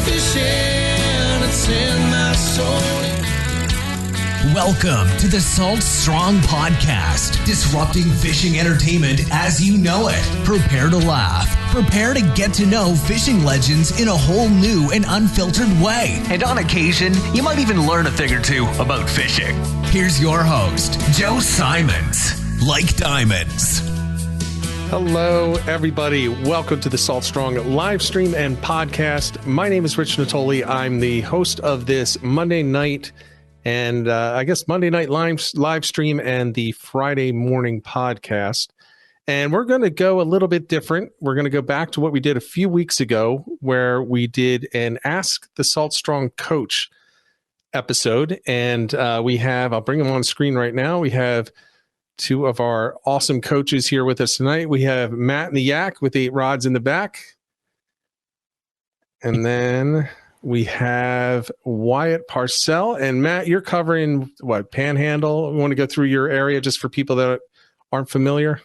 fishing, it's in my soul. Welcome to the Salt Strong Podcast, disrupting fishing entertainment as you know it. Prepare to laugh. Prepare to get to know fishing legends in a whole new and unfiltered way. And on occasion, you might even learn a thing or two about fishing. Here's your host, Joe Simons. Like diamonds. Hello, everybody. Welcome to the Salt Strong live stream and podcast. My name is Rich Natoli. I'm the host of this Monday night and Monday night live stream and the Friday morning podcast. And we're going to go a little bit different. We're going to go back to what we did a few weeks ago, where we did an Ask the Salt Strong Coach episode. And I'll bring them on screen right now. We have two of our awesome coaches here with us tonight. We have Matt and the Yak with 8 rods in the back. And then we have Wyatt Parcel. And Matt, you're covering what, Panhandle? We want to go through your area just for people that aren't familiar?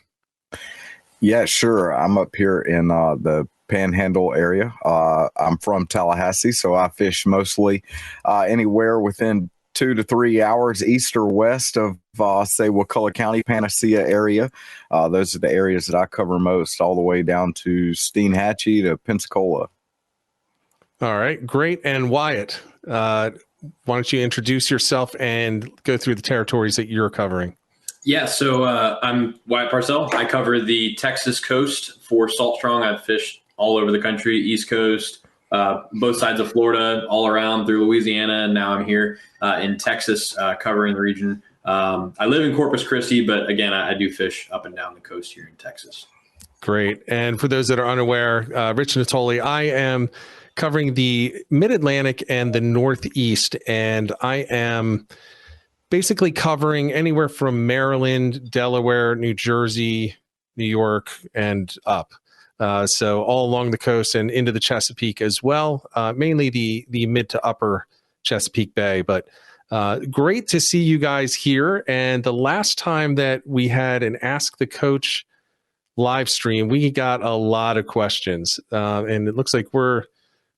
Yeah, sure. I'm up here in the Panhandle area. I'm from Tallahassee, so I fish mostly anywhere within 2 to 3 hours east or west of, say, Wakulla County, Panacea area. Those are the areas that I cover most, all the way down to Steinhatchee to Pensacola. All right, great. And Wyatt, why don't you introduce yourself and go through the territories that you're covering? Yeah, so I'm Wyatt Parcel. I cover the Texas coast for Salt Strong. I've fished all over the country, East Coast, both sides of Florida, all around through Louisiana, and now I'm here in Texas covering the region. I live in Corpus Christi, but again, I do fish up and down the coast here in Texas. Great. And for those that are unaware, Rich Natoli, I am covering the Mid-Atlantic and the Northeast, and I am basically covering anywhere from Maryland, Delaware, New Jersey, New York, and up. So all along the coast and into the Chesapeake as well, mainly the mid to upper Chesapeake Bay. But great to see you guys here. And the last time that we had an Ask the Coach live stream, we got a lot of questions. And it looks like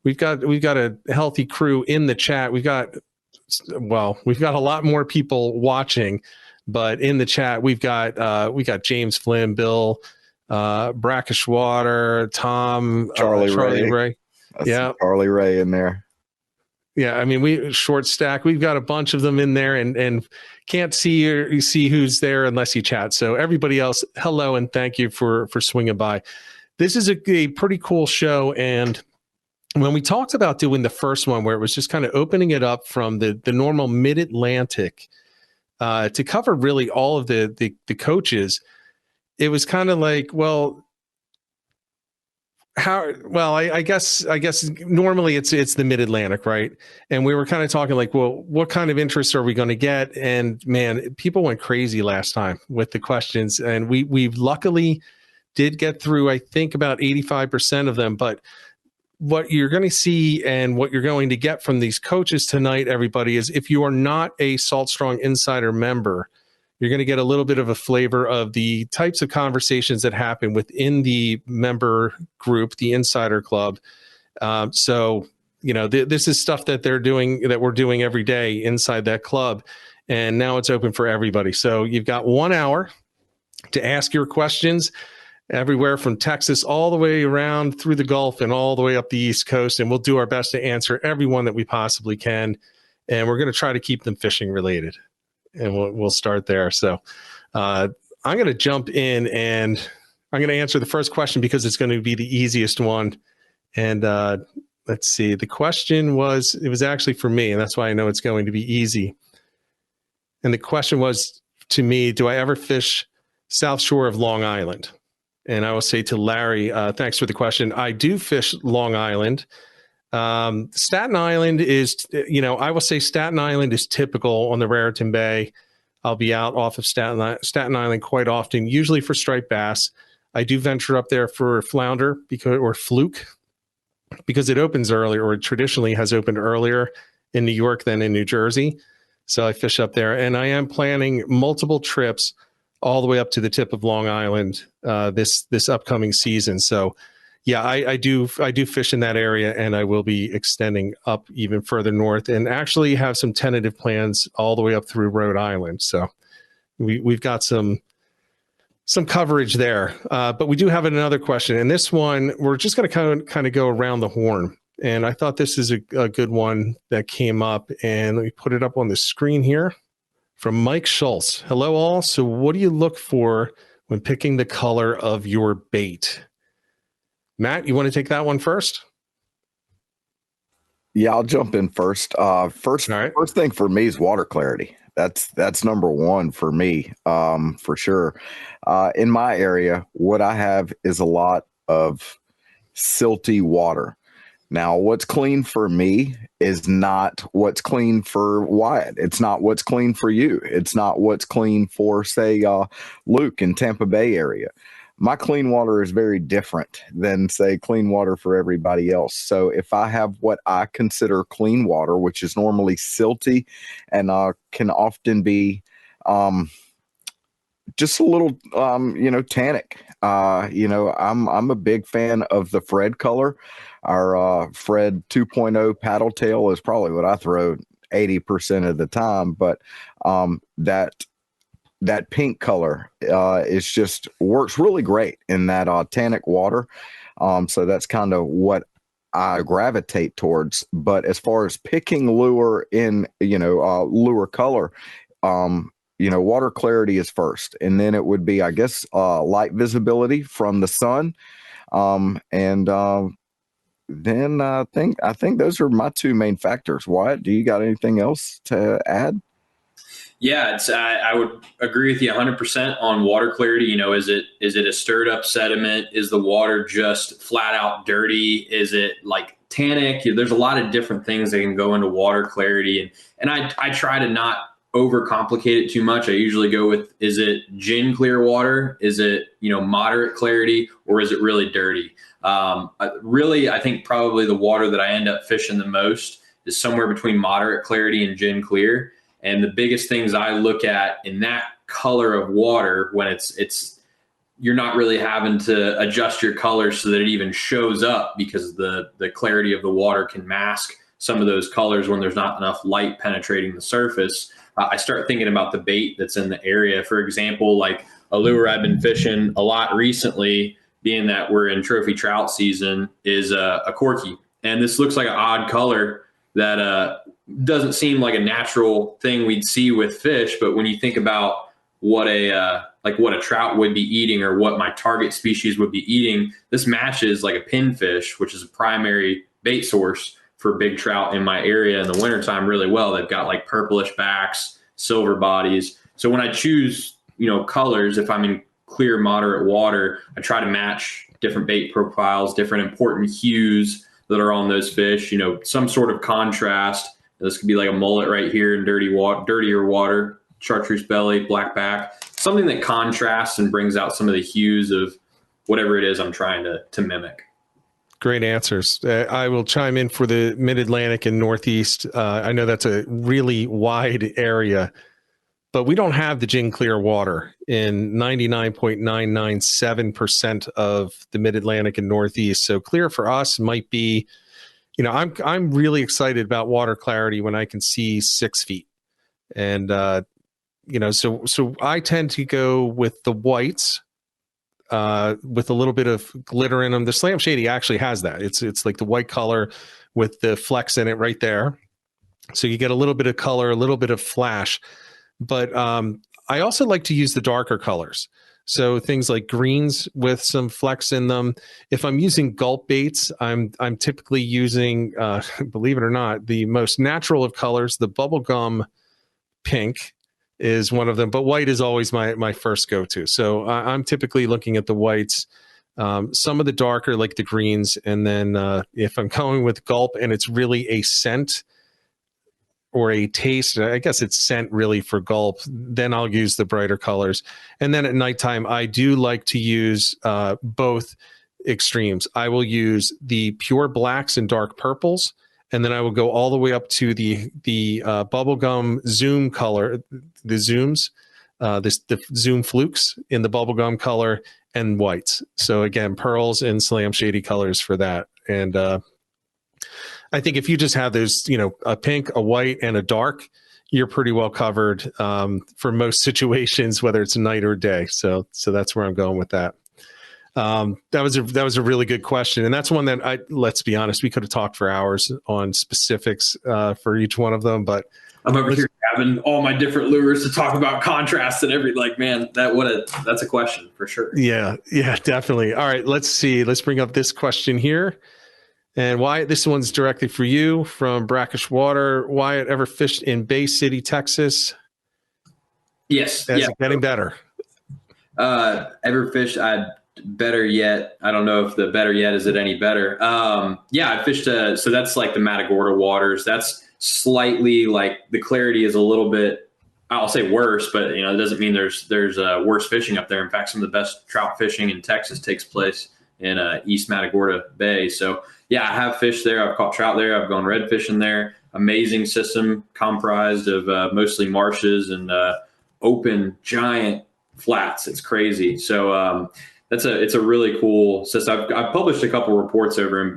we've got a healthy crew in the chat. We've got a lot more people watching, but in the chat, we got James Flynn, Bill, Brackish Water, Tom, Charlie Ray. Yeah. Charlie Ray in there. Yeah. I mean, we short stack, we've got a bunch of them in there and can't see or you see who's there unless you chat. So everybody else, hello. And thank you for swinging by. This is a pretty cool show. And when we talked about doing the first one, where it was just kind of opening it up from the normal Mid-Atlantic to cover really all of the coaches, it was kind of like, I guess normally it's the Mid-Atlantic, right? And we were kind of talking like, well, what kind of interest are we going to get? And man, people went crazy last time with the questions, and we've luckily did get through, I think, about 85% of them, but what you're going to see and what you're going to get from these coaches tonight, everybody, is if you are not a Salt Strong Insider member, you're going to get a little bit of a flavor of the types of conversations that happen within the member group, the Insider Club. So, this is stuff that we're doing every day inside that club. And now it's open for everybody. So you've got 1 hour to ask your questions, everywhere from Texas all the way around through the Gulf and all the way up the East Coast. And we'll do our best to answer everyone that we possibly can. And we're going to try to keep them fishing related. And we'll start there. So I'm going to jump in and I'm going to answer the first question because it's going to be the easiest one. And let's see. The question was actually for me, and that's why I know it's going to be easy. And the question was to me, do I ever fish South Shore of Long Island? And I will say to Larry, thanks for the question. I do fish Long Island. Staten Island is, I will say Staten Island is typical on the Raritan Bay. I'll be out off of Staten Island quite often, usually for striped bass. I do venture up there for flounder or fluke because it opens earlier, or it traditionally has opened earlier in New York than in New Jersey. So I fish up there, and I am planning multiple trips all the way up to the tip of Long Island this upcoming season. So Yeah, I do fish in that area, and I will be extending up even further north, and actually have some tentative plans all the way up through Rhode Island. So we've got some coverage there. But we do have another question, and this one we're just going to kind of go around the horn. And I thought this is a good one that came up, and let me put it up on the screen here from Mike Schultz. Hello, all. So, what do you look for when picking the color of your bait? Matt, you want to take that one first? Yeah, I'll jump in first. First thing for me is water clarity. That's number one for me, for sure. In my area, what I have is a lot of silty water. Now, what's clean for me is not what's clean for Wyatt. It's not what's clean for you. It's not what's clean for, say, Luke in Tampa Bay area. My clean water is very different than, say, clean water for everybody else. So if I have what I consider clean water, which is normally silty and can often be just a little, tannic. I'm a big fan of the Fred color. Our Fred 2.0 paddle tail is probably what I throw 80% of the time, but that pink color is just works really great in that tannic water. So that's kind of what I gravitate towards. But as far as picking lure in, lure color, water clarity is first, and then it would be, I guess, light visibility from the sun. Then I think those are my two main factors. Wyatt, do you got anything else to add? Yeah, I would agree with you 100% on water clarity. Is it a stirred up sediment? Is the water just flat out dirty? Is it like tannic? There's a lot of different things that can go into water clarity, and I try to not overcomplicate it too much. I usually go with, is it gin clear water? Is it, moderate clarity, or is it really dirty? I think probably the water that I end up fishing the most is somewhere between moderate clarity and gin clear. And the biggest things I look at in that color of water, when it's you're not really having to adjust your color so that it even shows up, because the clarity of the water can mask some of those colors when there's not enough light penetrating the surface. I start thinking about the bait that's in the area. For example, like a lure I've been fishing a lot recently, being that we're in trophy trout season, is a corky. And this looks like an odd color that doesn't seem like a natural thing we'd see with fish. But when you think about what a trout would be eating, or what my target species would be eating, this matches like a pinfish, which is a primary bait source for big trout in my area in the wintertime really well. They've got like purplish backs, silver bodies. So when I choose, colors, if I'm in clear, moderate water, I try to match different bait profiles, different important hues that are on those fish, some sort of contrast. This could be like a mullet right here in dirtier water, chartreuse belly, black back, something that contrasts and brings out some of the hues of whatever it is I'm trying to mimic. Great answers. I will chime in for the Mid-Atlantic and Northeast. I know that's a really wide area, but we don't have the gin clear water in 99.997% of the Mid-Atlantic and Northeast. So clear for us might be, I'm really excited about water clarity when I can see 6 feet. And, so I tend to go with the whites, with a little bit of glitter in them. The Slam Shady actually has that. It's like the white color with the flecks in it right there. So you get a little bit of color, a little bit of flash. But I also like to use the darker colors. So things like greens with some flecks in them. If I'm using gulp baits, I'm typically using, believe it or not, the most natural of colors. The bubblegum pink is one of them, but white is always my first go-to. So I'm typically looking at the whites, some of the darker like the greens, and then if I'm going with gulp and it's really a scent or a taste, I guess it's scent really for gulp, then I'll use the brighter colors. And then at nighttime, I do like to use both extremes. I will use the pure blacks and dark purples, and then I will go all the way up to the bubblegum zoom color, the zooms, the Zoom flukes in the bubblegum color and whites. So again, pearls and Slam Shady colors for that. And I think if you just have those, a pink, a white, and a dark, you're pretty well covered for most situations, whether it's night or day. So that's where I'm going with that. That was a really good question, and that's one that let's be honest, we could have talked for hours on specifics for each one of them. But I'm over here having all my different lures to talk about contrast and man, that's a question for sure. Yeah, definitely. All right, let's see. Let's bring up this question here. And Wyatt, this one's directly for you from Brackish Water. Wyatt, ever fished in Bay City, Texas? Yes. Is it getting better? Ever fished? Better yet. I don't know if the better yet is it any better. I fished. So that's like the Matagorda waters. That's slightly like the clarity is a little bit, I'll say worse, but it doesn't mean there's worse fishing up there. In fact, some of the best trout fishing in Texas takes place in East Matagorda Bay. So I have fished there. I've caught trout there. I've gone red fishing there. Amazing system comprised of mostly marshes and open giant flats. It's crazy. So it's a really cool system. I've published a couple reports over in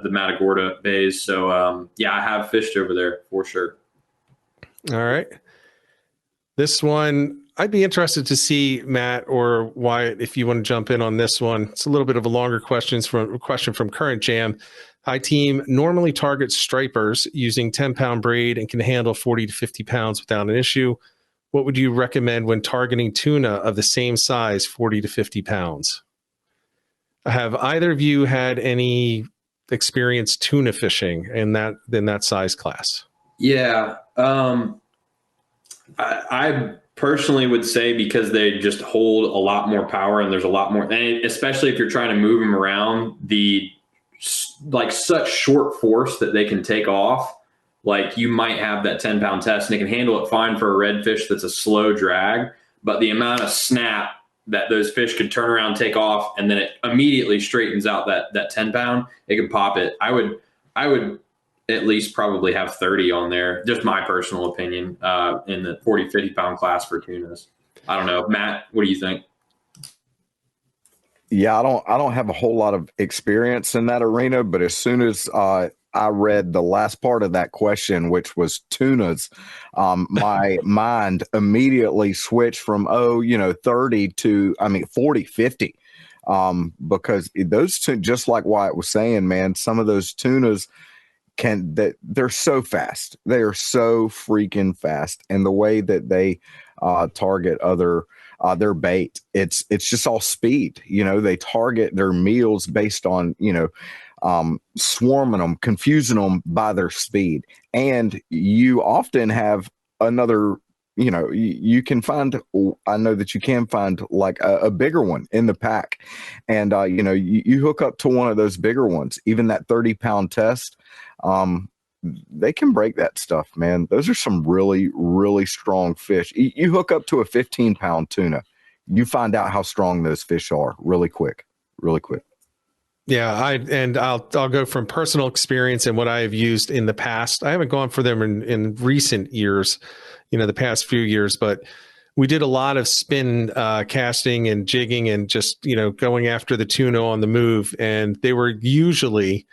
the Matagorda bays. So I have fished over there for sure. All right. This one, I'd be interested to see, Matt or Wyatt, if you want to jump in on this one. It's a little bit of a longer question from Current Jam. Hi, team. Normally targets stripers using 10-pound braid and can handle 40 to 50 pounds without an issue. What would you recommend when targeting tuna of the same size, 40 to 50 pounds? Have either of you had any experience tuna fishing in that size class? Yeah. I personally would say because they just hold a lot more power and there's a lot more, and especially if you're trying to move them around, such short force that they can take off. Like you might have that 10-pound test and it can handle it fine for a redfish that's a slow drag, but the amount of snap that those fish could turn around, take off, and then it immediately straightens out that 10-pound, it can pop it. I would at least probably have 30 on there. Just my personal opinion in the 40, 50-pound class for tunas. I don't know. Matt, what do you think? Yeah, I don't have a whole lot of experience in that arena, but as soon as I read the last part of that question, which was tunas, my mind immediately switched from 30 to 40, 50. Because those two, just like Wyatt was saying, man, some of those tunas they're so fast. They are so freaking fast. And the way that they target their bait, it's just all speed. They target their meals based on, swarming them, confusing them by their speed. And you often have another, you can find, I know that you can find like a bigger one in the pack. And, you hook up to one of those bigger ones, even that 30-pound test. They can break that stuff, man. Those are some really, really strong fish. You hook up to a 15-pound tuna, you find out how strong those fish are really quick. Yeah, I'll go from personal experience and what I have used in the past. I haven't gone for them in recent years, the past few years, but we did a lot of spin casting and jigging and just, going after the tuna on the move. And they were usually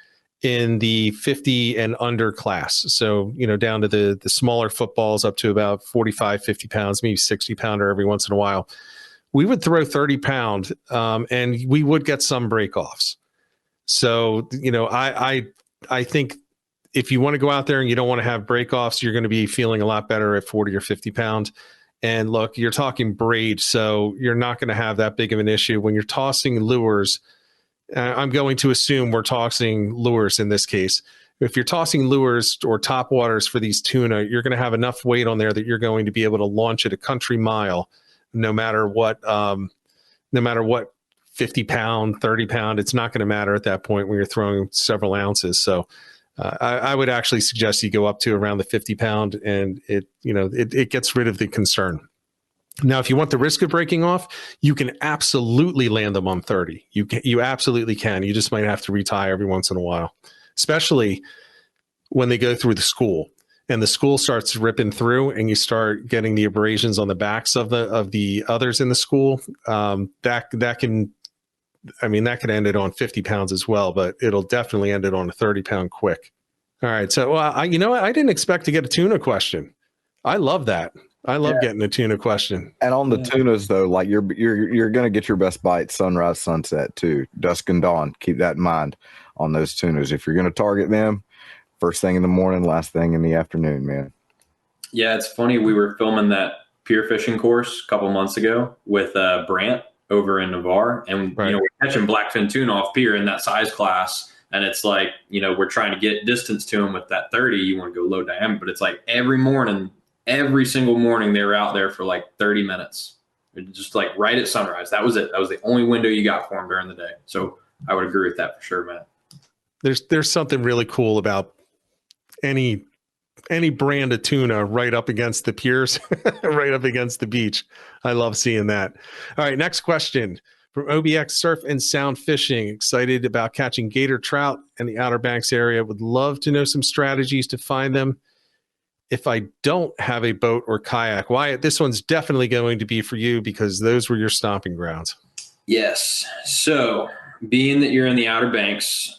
in the 50 and under class. So, down to the smaller footballs up to about 45, 50 pounds, maybe 60 pounder every once in a while. We would throw 30 pound and we would get some breakoffs. So, I think if you want to go out there and you don't want to have breakoffs, you're going to be feeling a lot better at 40 or 50 pound. And look, you're talking braid, so you're not going to have that big of an issue when you're tossing lures. I'm going to assume we're tossing lures in this case. If you're tossing lures or top waters for these tuna, you're going to have enough weight on there that you're going to be able to launch it a country mile, no matter what 50 pound, 30 pound, it's not going to matter at that point when you're throwing several ounces. So I would actually suggest you go up to around the 50 pound and it gets rid of the concern. Now, if you want the risk of breaking off, you can absolutely land them on 30. You absolutely can. You just might have to retie every once in a while, especially when they go through the school. and the school starts ripping through and you start getting the abrasions on the backs of the others in the school, that can end it on 50 pounds as well, but it'll definitely end it on a 30-pound quick. All right. So, I didn't expect to get a tuna question. I love that. I love getting a tuna question. And on the tunas, though, like you're going to get your best bite sunrise, sunset too, dusk and dawn. Keep that in mind on those tunas. If you're going to target them, first thing in the morning, last thing in the afternoon, man. Yeah, it's funny. We were filming that pier fishing course a couple months ago with Brant over in Navarre, and we're catching blackfin tuna off pier in that size class. And it's like, we're trying to get distance to them with that 30. You want to go low diameter, but it's like every single morning they were out there for like 30 minutes, just like right at sunrise. That was it. That was the only window you got for them during the day. So I would agree with that for sure, man. There's something really cool about any brand of tuna right up against the piers, right up against the beach. I love seeing that. All right, next question from OBX Surf and Sound Fishing. Excited about catching gator trout in the Outer Banks area. Would love to know some strategies to find them if I don't have a boat or kayak. Wyatt, this one's definitely going to be for you because those were your stomping grounds. Yes. So being that you're in the Outer Banks,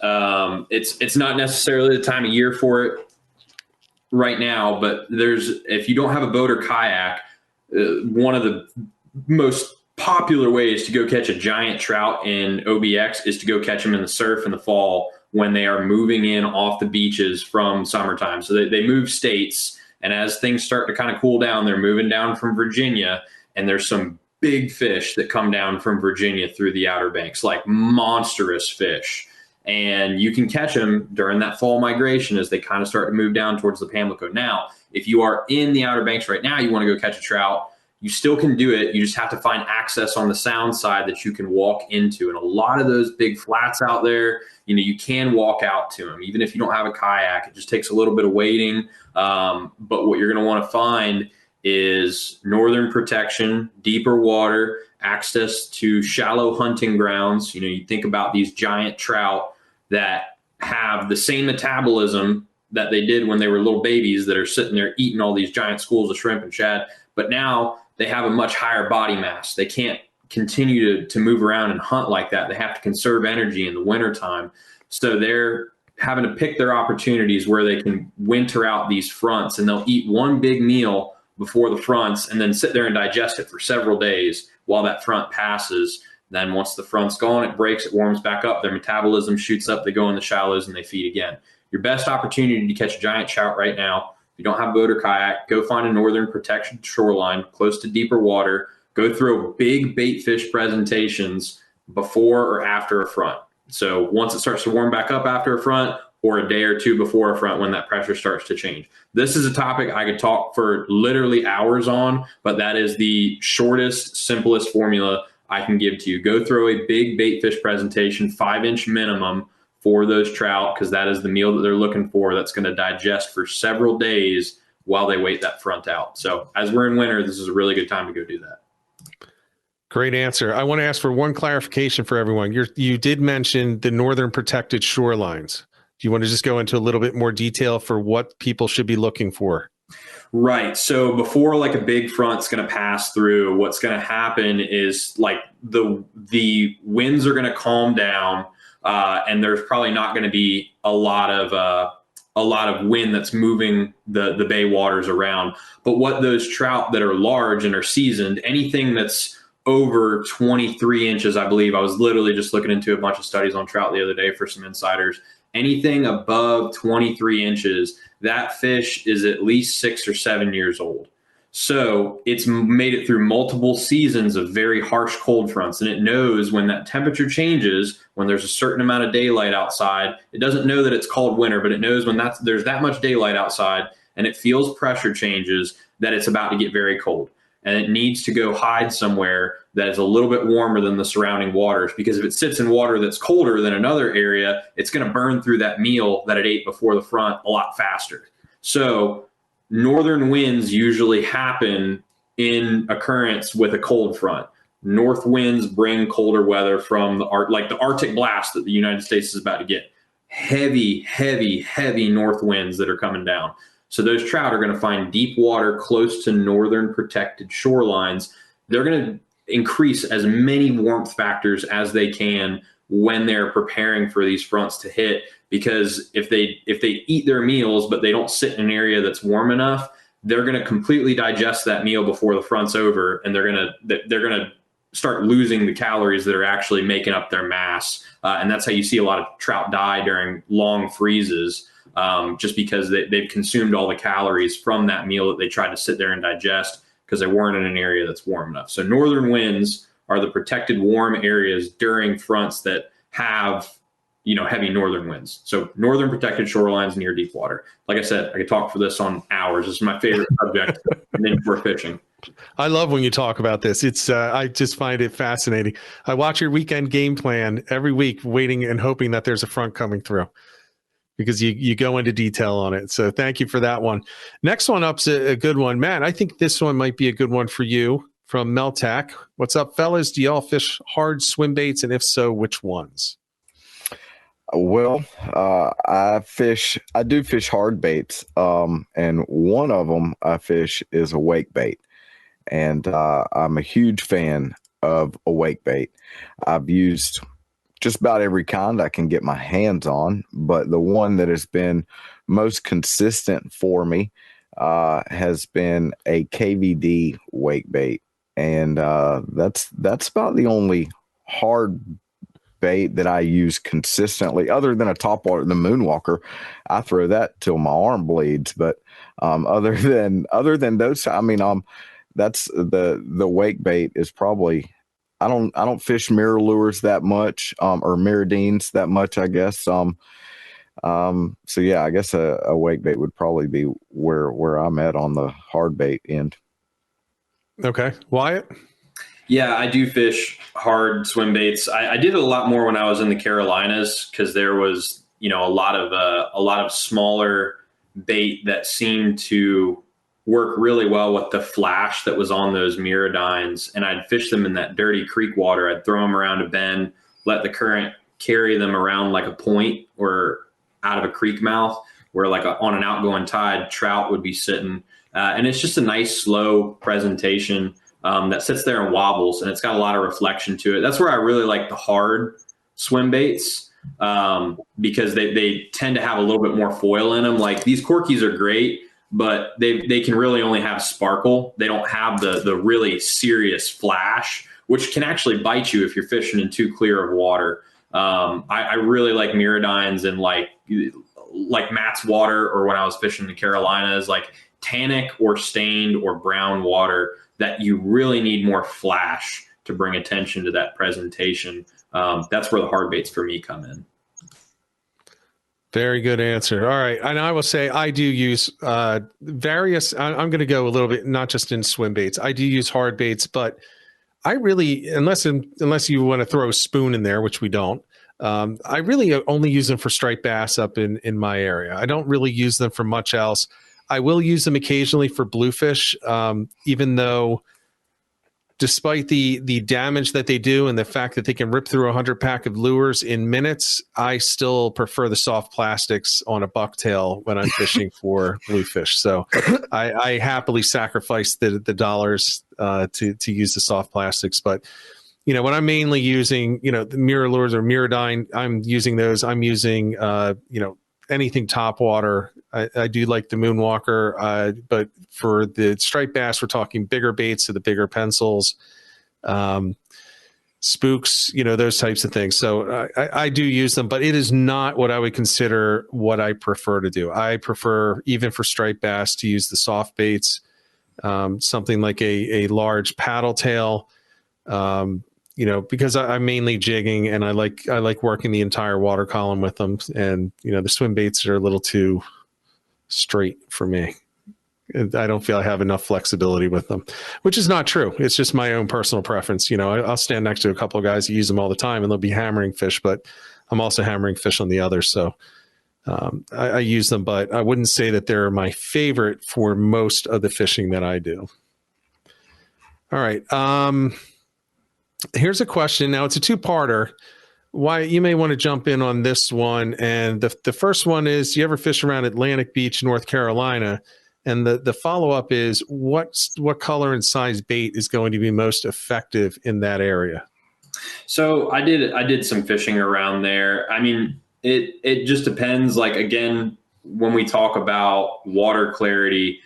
it's not necessarily the time of year for it right now, but if you don't have a boat or kayak, one of the most popular ways to go catch a giant trout in OBX is to go catch them in the surf in the fall when they are moving in off the beaches from summertime. So they move states, and as things start to kind of cool down, they're moving down from Virginia, and there's some big fish that come down from Virginia through the Outer Banks, like monstrous fish. And you can catch them during that fall migration as they kind of start to move down towards the Pamlico. Now, if you are in the Outer Banks right now, you want to go catch a trout, you still can do it. You just have to find access on the sound side that you can walk into. And a lot of those big flats out there, you can walk out to them. Even if you don't have a kayak, it just takes a little bit of wading. But what you're going to want to find is northern protection, deeper water, access to shallow hunting grounds. You think about these giant trout that have the same metabolism that they did when they were little babies that are sitting there eating all these giant schools of shrimp and shad. But now they have a much higher body mass. They can't continue to move around and hunt like that. They have to conserve energy in the wintertime. So they're having to pick their opportunities where they can winter out these fronts, and they'll eat one big meal before the fronts and then sit there and digest it for several days while that front passes. Then once the front's gone, it breaks, it warms back up, their metabolism shoots up, they go in the shallows and they feed again. Your best opportunity to catch a giant trout right now, if you don't have a boat or kayak, go find a northern protected shoreline close to deeper water. Go through big bait fish presentations before or after a front. So once it starts to warm back up after a front, or a day or two before a front when that pressure starts to change. This is a topic I could talk for literally hours on, but that is the shortest, simplest formula I can give to you. Go throw a big bait fish presentation, 5-inch minimum for those trout, because that is the meal that they're looking for that's going to digest for several days while they wait that front out. So as we're in winter, this is a really good time to go do that. Great answer. I want to ask for one clarification for everyone. You did mention the northern protected shorelines. Do you want to just go into a little bit more detail for what people should be looking for? Right. So before like a big front's going to pass through, what's going to happen is like the winds are going to calm down, and there's probably not going to be a lot of wind that's moving the bay waters around. But what those trout that are large and are seasoned, anything that's over 23 inches, I believe, I was literally just looking into a bunch of studies on trout the other day for some insiders. Anything above 23 inches, that fish is at least 6 or 7 years old. So it's made it through multiple seasons of very harsh cold fronts, and it knows when that temperature changes, when there's a certain amount of daylight outside. It doesn't know that it's called winter, but it knows when there's that much daylight outside and it feels pressure changes, that it's about to get very cold. And it needs to go hide somewhere that is a little bit warmer than the surrounding waters, because if it sits in water that's colder than another area, it's going to burn through that meal that it ate before the front a lot faster. So northern winds usually happen in occurrence with a cold front. North winds bring colder weather from the Arctic blast that the United States is about to get. Heavy, heavy, heavy north winds that are coming down. So those trout are going to find deep water close to northern protected shorelines. They're going to increase as many warmth factors as they can when they're preparing for these fronts to hit, because if they eat their meals but they don't sit in an area that's warm enough, they're going to completely digest that meal before the front's over, and they're going to start losing the calories that are actually making up their mass. And that's how you see a lot of trout die during long freezes, just because they've consumed all the calories from that meal that they tried to sit there and digest because they weren't in an area that's warm enough. So northern winds are the protected warm areas during fronts that have, heavy northern winds. So northern protected shorelines near deep water. Like I said, I could talk for this on hours. This is my favorite subject in inshore fishing. I love when you talk about this. It's I just find it fascinating. I watch your weekend game plan every week, waiting and hoping that there's a front coming through, because you go into detail on it. So thank you for that one. Next one up's a good one. Matt, I think this one might be a good one for you from Meltac. What's up, fellas? Do y'all fish hard swim baits? And if so, which ones? Well, I do fish hard baits. And one of them I fish is a wake bait. And I'm a huge fan of a wake bait. I've used just about every kind I can get my hands on, but the one that has been most consistent for me has been a KVD wake bait. And that's about the only hard bait that I use consistently, other than a topwater, the Moonwalker. I throw that till my arm bleeds. But other than those, that's the wake bait is probably, I don't fish mirror lures that much, or mirrodines that much, I guess. So yeah, I guess a wake bait would probably be where I'm at on the hard bait end. Okay. Wyatt? Yeah, I do fish hard swim baits. I did it a lot more when I was in the Carolinas, because there was, a lot of smaller bait that seemed to work really well with the flash that was on those mirrodines. And I'd fish them in that dirty creek water. I'd throw them around a bend, let the current carry them around like a point or out of a creek mouth, where on an outgoing tide, trout would be sitting. And it's just a nice, slow presentation that sits there and wobbles, and it's got a lot of reflection to it. That's where I really like the hard swim baits, because they tend to have a little bit more foil in them. Like, these Corkies are great, but they can really only have sparkle. They don't have the really serious flash, which can actually bite you if you're fishing in too clear of water. I really like mirrodines and like Matt's water, or when I was fishing in the Carolinas, like tannic or stained or brown water, that you really need more flash to bring attention to that presentation. That's where the hard baits for me come in. Very good answer. All right. And I will say I do use various, I'm going to go a little bit, not just in swim baits. I do use hard baits, but I really, unless you want to throw a spoon in there, which we don't, I really only use them for striped bass up in my area. I don't really use them for much else. I will use them occasionally for bluefish, even though, despite the damage that they do and the fact that they can rip through 100 pack of lures in minutes, I still prefer the soft plastics on a bucktail when I'm fishing for bluefish. So I happily sacrifice the dollars to use the soft plastics. But when I'm mainly using the mirror lures or mirrodine, I'm using those. I'm using anything topwater. I do like the Moonwalker, but for the striped bass, we're talking bigger baits, so the bigger pencils, spooks, those types of things. So I do use them, but it is not what I would consider what I prefer to do. I prefer, even for striped bass, to use the soft baits, something like a large paddle tail, because I'm mainly jigging and I like working the entire water column with them. And, the swim baits are a little too straight for me. I don't feel I have enough flexibility with them, which is not true. It's just my own personal preference. I'll stand next to a couple of guys who use them all the time and they'll be hammering fish, but I'm also hammering fish on the other. So I use them, but I wouldn't say that they're my favorite for most of the fishing that I do. All right. Here's a question. Now, it's a two-parter. Wyatt, you may want to jump in on this one. And the first one is, you ever fish around Atlantic Beach, North Carolina? And the follow-up is, what color and size bait is going to be most effective in that area? So I did some fishing around there. I mean, it just depends. Like, again, when we talk about water clarity,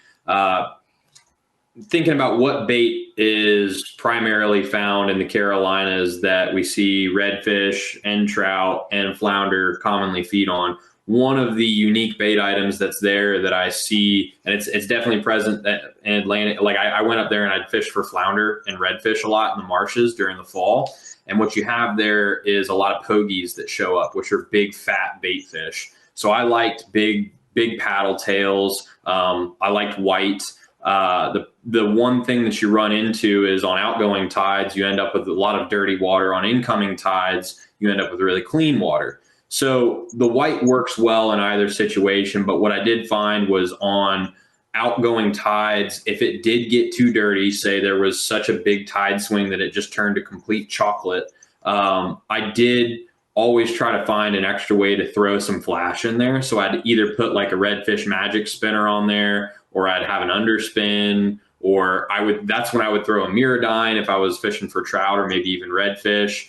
thinking about what bait is primarily found in the Carolinas that we see redfish and trout and flounder commonly feed on. One of the unique bait items that's there that I see, and it's definitely present in Atlantic. Like, I went up there and I'd fish for flounder and redfish a lot in the marshes during the fall. And what you have there is a lot of pogies that show up, which are big, fat bait fish. So I liked big paddle tails. I liked white. The one thing that you run into is on outgoing tides, you end up with a lot of dirty water. On incoming tides, you end up with really clean water. So the white works well in either situation. But what I did find was on outgoing tides, if it did get too dirty, say there was such a big tide swing that it just turned to complete chocolate, I did always try to find an extra way to throw some flash in there. So I'd either put like a redfish magic spinner on there, or I'd have an underspin, or that's when I would throw a Miradyne if I was fishing for trout or maybe even redfish.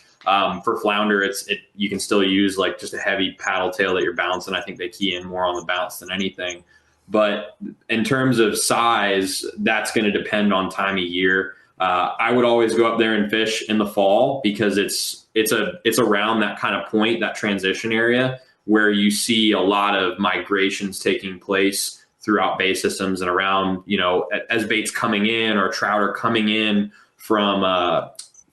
For flounder, you can still use like just a heavy paddle tail that you're bouncing. I think they key in more on the bounce than anything. But in terms of size, that's going to depend on time of year. I would always go up there and fish in the fall because it's around that kind of point, that transition area where you see a lot of migrations taking place throughout bait systems and around, as bait's coming in or trout are coming in from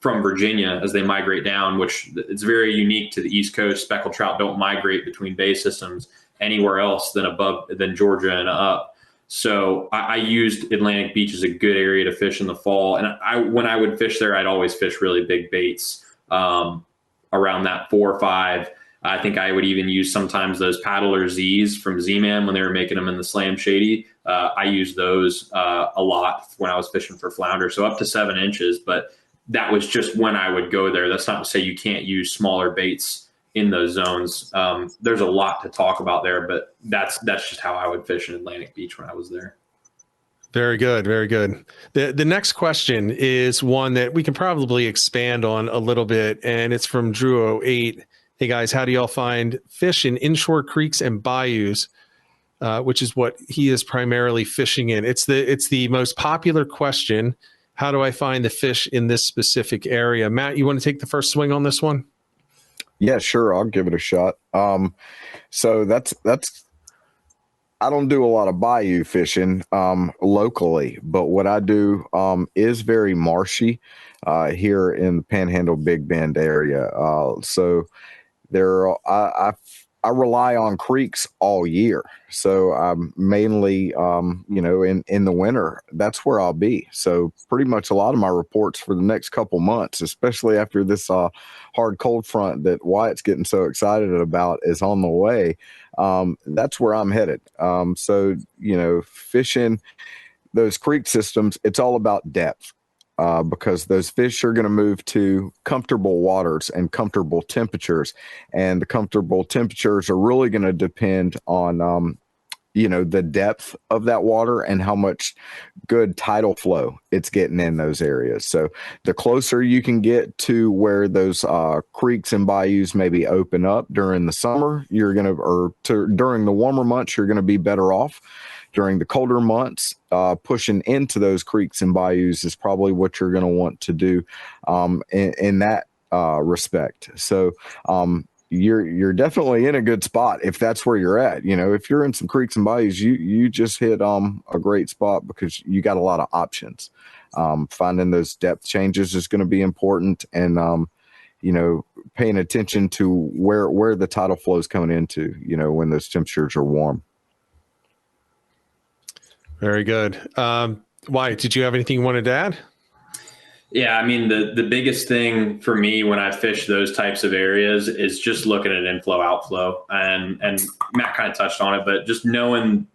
Virginia as they migrate down, which it's very unique to the East Coast. Speckled trout don't migrate between bait systems anywhere else than Georgia and up. So I used Atlantic Beach as a good area to fish in the fall. And when I would fish there, I'd always fish really big baits around that 4 or 5. I think I would even use sometimes those Paddler Z's from Z-Man when they were making them in the Slam Shady. I used those a lot when I was fishing for flounder, so up to 7 inches. But that was just when I would go there. That's not to say you can't use smaller baits in those zones. There's a lot to talk about there, but that's just how I would fish in Atlantic Beach when I was there. Very good. Very good. The next question is one that we can probably expand on a little bit, and it's from Drew08. Hey guys, how do y'all find fish in inshore creeks and bayous, which is what he is primarily fishing in? It's the most popular question. How do I find the fish in this specific area? Matt, you want to take the first swing on this one? Yeah, sure. I'll give it a shot. So that's I don't do a lot of bayou fishing locally, but what I do is very marshy here in the Panhandle Big Bend area. So I rely on creeks all year. So I'm mainly, in the winter, that's where I'll be. So pretty much a lot of my reports for the next couple months, especially after this hard cold front that Wyatt's getting so excited about is on the way. That's where I'm headed. So, fishing those creek systems, it's all about depth. Because those fish are going to move to comfortable waters and comfortable temperatures. And the comfortable temperatures are really going to depend on, the depth of that water and how much good tidal flow it's getting in those areas. So the closer you can get to where those creeks and bayous maybe open up during the summer, during the warmer months, you're going to be better off. During the colder months, pushing into those creeks and bayous is probably what you're going to want to do in that respect. So you're definitely in a good spot if that's where you're at. If you're in some creeks and bayous, you just hit a great spot because you got a lot of options. Finding those depth changes is going to be important, and paying attention to where the tidal flow is coming into. When those temperatures are warm. Very good. Wyatt, did you have anything you wanted to add? Yeah, I mean, the biggest thing for me when I fish those types of areas is just looking at inflow, outflow. And Matt kind of touched on it, but just knowing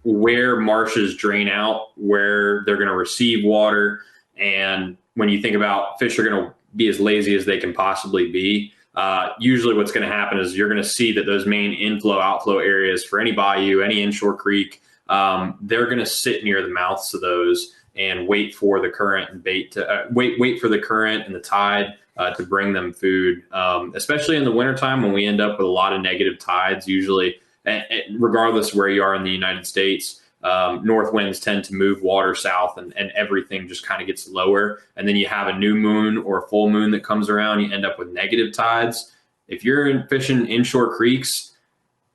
where marshes drain out, where they're going to receive water. And when you think about fish are going to be as lazy as they can possibly be, Usually what's going to happen is you're going to see that those main inflow outflow areas for any bayou, any inshore creek, they're going to sit near the mouths of those and wait for the current and bait to wait for the current and the tide to bring them food, especially in the wintertime when we end up with a lot of negative tides, usually, regardless of where you are in the United States. North winds tend to move water south and everything just kind of gets lower. And then you have a new moon or a full moon that comes around, you end up with negative tides. If you're fishing inshore creeks,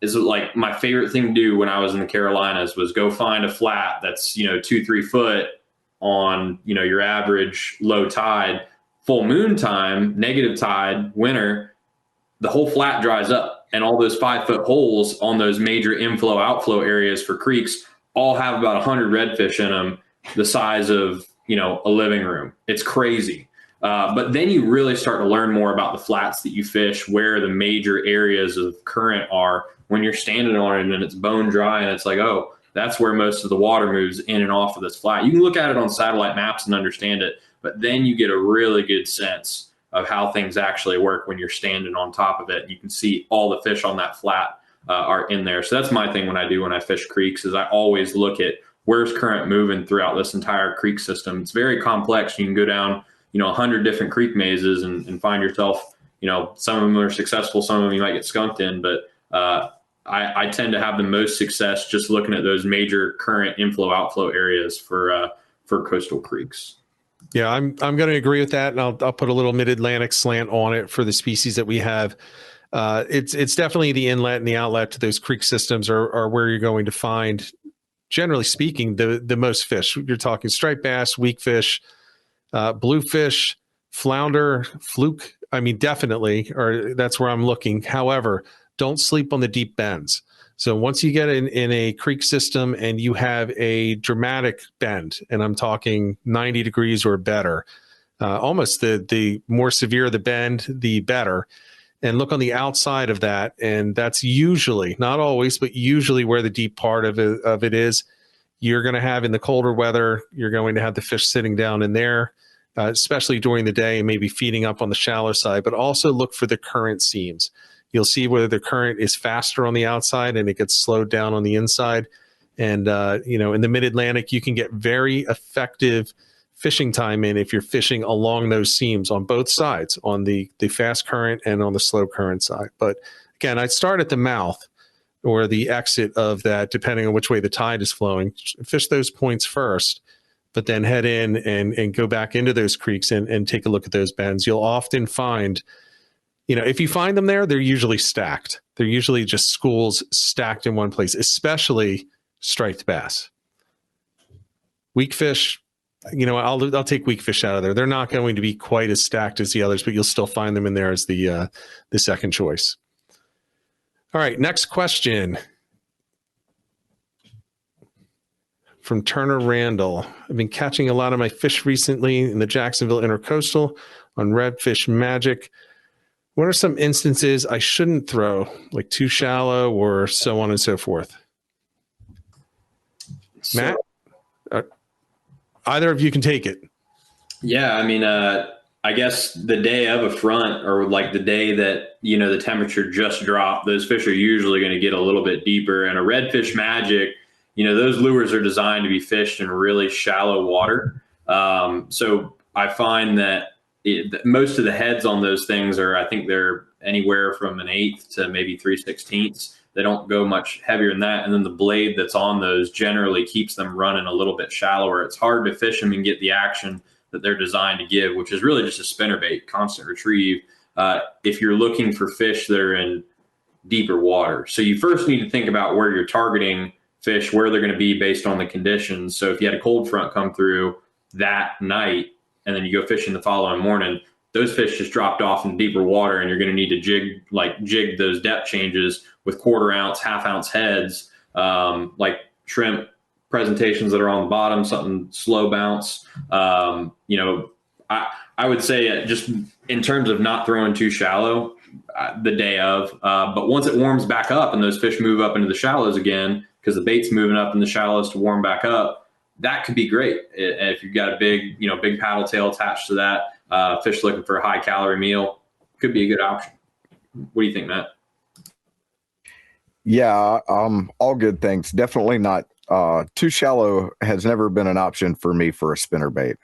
is like my favorite thing to do when I was in the Carolinas was go find a flat that's, 2-3 foot on, your average low tide. Full moon time, negative tide, winter, the whole flat dries up, and all those 5-foot holes on those major inflow outflow areas for creeks all have about 100 redfish in them, the size of, a living room. It's crazy. But then you really start to learn more about the flats that you fish, where the major areas of current are when you're standing on it and it's bone dry, and it's like, oh, that's where most of the water moves in and off of this flat. You can look at it on satellite maps and understand it, but then you get a really good sense of how things actually work when you're standing on top of it. You can see all the fish on that flat are in there. So that's my thing when I fish creeks, is I always look at where's current moving throughout this entire creek system. It's very complex. You can go down, 100 different creek mazes and find yourself, some of them are successful, some of them you might get skunked in, but I tend to have the most success just looking at those major current inflow outflow areas for coastal creeks. Yeah, I'm going to agree with that, and I'll put a little mid-Atlantic slant on it for the species that we have. It's definitely the inlet and the outlet to those creek systems are where you're going to find, generally speaking, the most fish. You're talking striped bass, weak fish, bluefish, flounder, fluke. I mean, definitely, or that's where I'm looking. However, don't sleep on the deep bends. So once you get in a creek system and you have a dramatic bend, and I'm talking 90 degrees or better, almost the more severe the bend, the better. And look on the outside of that, and that's usually, not always, but usually where the deep part of it is. You're going to have, in the colder weather, you're going to have the fish sitting down in there, especially during the day, and maybe feeding up on the shallow side. But also look for the current seams. You'll see whether the current is faster on the outside and it gets slowed down on the inside. And, in the mid-Atlantic, you can get very effective fishing time in if you're fishing along those seams on both sides, on the fast current and on the slow current side. But again, I'd start at the mouth or the exit of that, depending on which way the tide is flowing. Fish those points first, but then head in and go back into those creeks and take a look at those bends. You'll often find, if you find them there, they're usually stacked. They're usually just schools stacked in one place, especially striped bass. Weak fish, I'll take weak fish out of there. They're not going to be quite as stacked as the others, but you'll still find them in there as the second choice. All right, next question from Turner Randall. I've been catching a lot of my fish recently in the Jacksonville Intercoastal on Redfish Magic. What are some instances I shouldn't throw, like too shallow or so on and so forth? Matt, either of you can take it. Yeah, I mean, I guess the day of a front, or like the day that, the temperature just dropped, those fish are usually going to get a little bit deeper. And a Redfish Magic, those lures are designed to be fished in really shallow water. So I find that most of the heads on those things are, I think they're anywhere from 1/8 to maybe 3/16. They don't go much heavier than that. And then the blade that's on those generally keeps them running a little bit shallower. It's hard to fish them and get the action that they're designed to give, which is really just a spinnerbait, constant retrieve, if you're looking for fish that are in deeper water. So you first need to think about where you're targeting fish, where they're going to be based on the conditions. So if you had a cold front come through that night, and then you go fishing the following morning, those fish just dropped off in deeper water, and you're going to need to jig those depth changes with 1/4 ounce, 1/2 ounce heads, like shrimp presentations that are on the bottom, something slow bounce. I would say just in terms of not throwing too shallow the day of, but once it warms back up and those fish move up into the shallows again, because the bait's moving up in the shallows to warm back up, that could be great. If you've got a big paddle tail attached to that, fish looking for a high calorie meal, could be a good option. What do you think, Matt? Yeah, all good things. Definitely not too shallow has never been an option for me for a spinnerbait.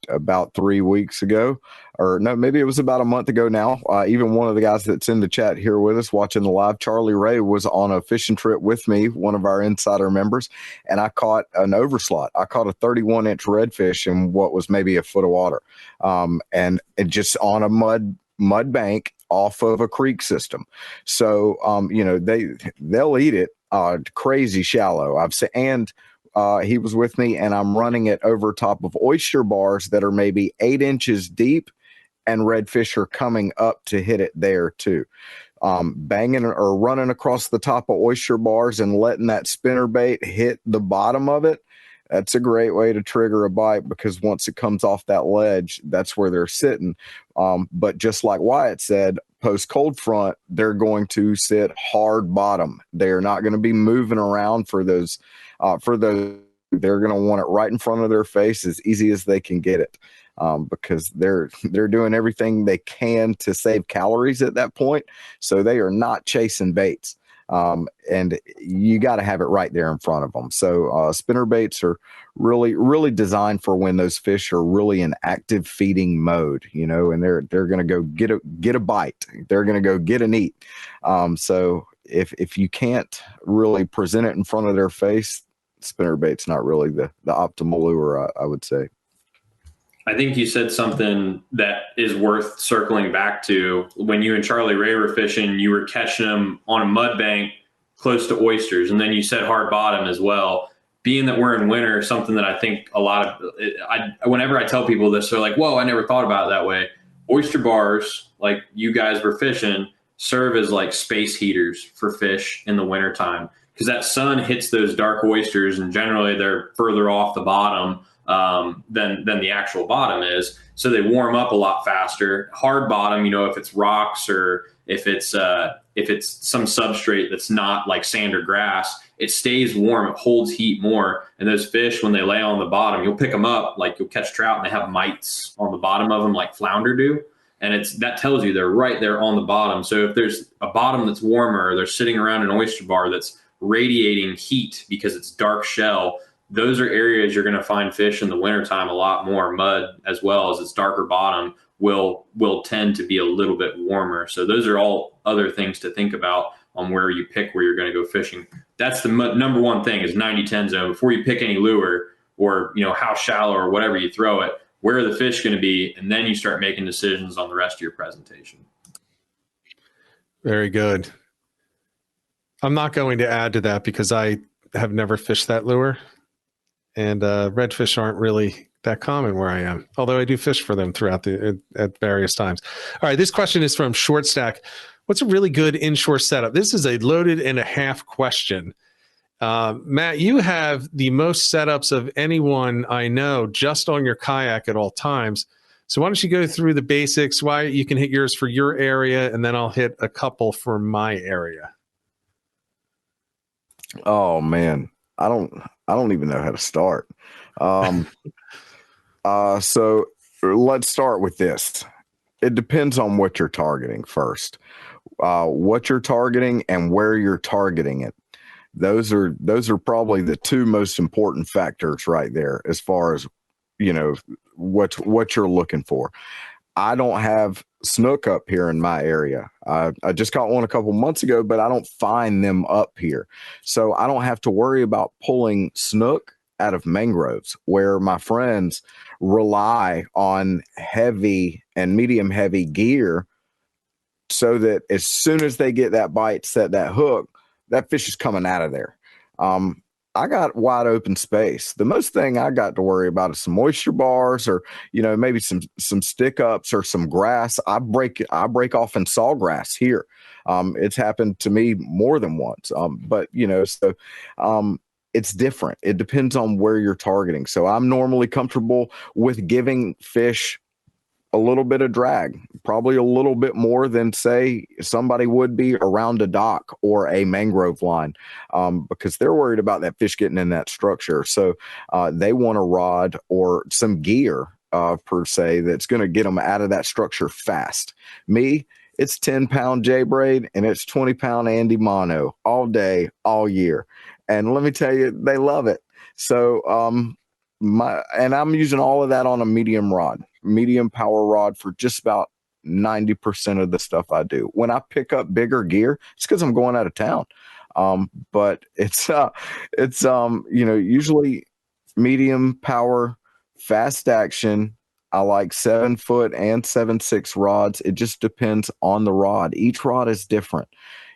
About 3 weeks ago, or no, maybe it was about a month ago now. Even one of the guys that's in the chat here with us watching the live, Charlie Ray, was on a fishing trip with me, one of our insider members, and I caught an overslot. I caught a 31-inch redfish in what was maybe a foot of water, and it just on a mud bank off of a creek system. So, they'll eat it crazy shallow. I've seen, and he was with me, and I'm running it over top of oyster bars that are maybe 8 inches deep, and redfish are coming up to hit it there too. Banging or running across the top of oyster bars and letting that spinnerbait hit the bottom of it. That's a great way to trigger a bite, because once it comes off that ledge, that's where they're sitting. But just like Wyatt said, post cold front, they're going to sit hard bottom. They're not going to be moving around for those. They're going to want it right in front of their face as easy as they can get it, because they're doing everything they can to save calories at that point. So they are not chasing baits. And you got to have it right there in front of them. So spinner baits are really, really designed for when those fish are really in active feeding mode, and they're going to go get a bite. They're going to go get an eat. So if you can't really present it in front of their face, spinner bait's not really the optimal lure, I would say. I think you said something that is worth circling back to. When you and Charlie Ray were fishing, you were catching them on a mud bank close to oysters. And then you said hard bottom as well. Being that we're in winter, something that I think a lot of, whenever I tell people this, they're like, whoa, I never thought about it that way. Oyster bars, like you guys were fishing, serve as like space heaters for fish in the wintertime, because that sun hits those dark oysters, and generally they're further off the bottom than the actual bottom is. So they warm up a lot faster. Hard bottom, if it's rocks or if it's some substrate that's not like sand or grass, it stays warm. It holds heat more. And those fish, when they lay on the bottom, you'll pick them up, like you'll catch trout and they have mites on the bottom of them like flounder do. And that tells you they're right there on the bottom. So if there's a bottom that's warmer, or they're sitting around an oyster bar that's radiating heat because it's dark shell, those are areas you're going to find fish in the wintertime a lot more. Mud, as well as its darker bottom, will tend to be a little bit warmer. So those are all other things to think about on where you pick where you're going to go fishing. That's the number one thing, is 90-10 zone. Before you pick any lure, or how shallow or whatever you throw it, where are the fish going to be? And then you start making decisions on the rest of your presentation. Very good. I'm not going to add to that because I have never fished that lure. And redfish aren't really that common where I am, although I do fish for them at various times. All right, this question is from Short Stack. What's a really good inshore setup? This is a loaded and a half question. Matt, you have the most setups of anyone I know just on your kayak at all times. So why don't you go through the basics? Why you can hit yours for your area, and then I'll hit a couple for my area. Oh man, I don't even know how to start. So let's start with this. It depends on what you're targeting first. What you're targeting and where you're targeting it. Those are probably the two most important factors right there, as far as what you're looking for. I don't have snook up here in my area. I just caught one a couple months ago, but I don't find them up here. So I don't have to worry about pulling snook out of mangroves, where my friends rely on heavy and medium heavy gear, so that as soon as they get that bite, set that hook, that fish is coming out of there. I got wide open space. The most thing I got to worry about is some oyster bars, or maybe some stick ups or some grass. I break off in sawgrass here. It's happened to me more than once. It's different. It depends on where you're targeting. So I'm normally comfortable with giving fish a little bit of drag, probably a little bit more than, say, somebody would be around a dock or a mangrove line, because they're worried about that fish getting in that structure. So they want a rod or some gear, per se, that's going to get them out of that structure fast. Me, it's 10-pound J braid and it's 20-pound Andy mono all day, all year. And let me tell you, they love it. So, I'm using all of that on a medium power rod for just about 90% of the stuff I do. When I pick up bigger gear, it's because I'm going out of town. But it's usually medium power, fast action. I like 7-foot and 7/6 rods. It just depends on the rod. Each rod is different.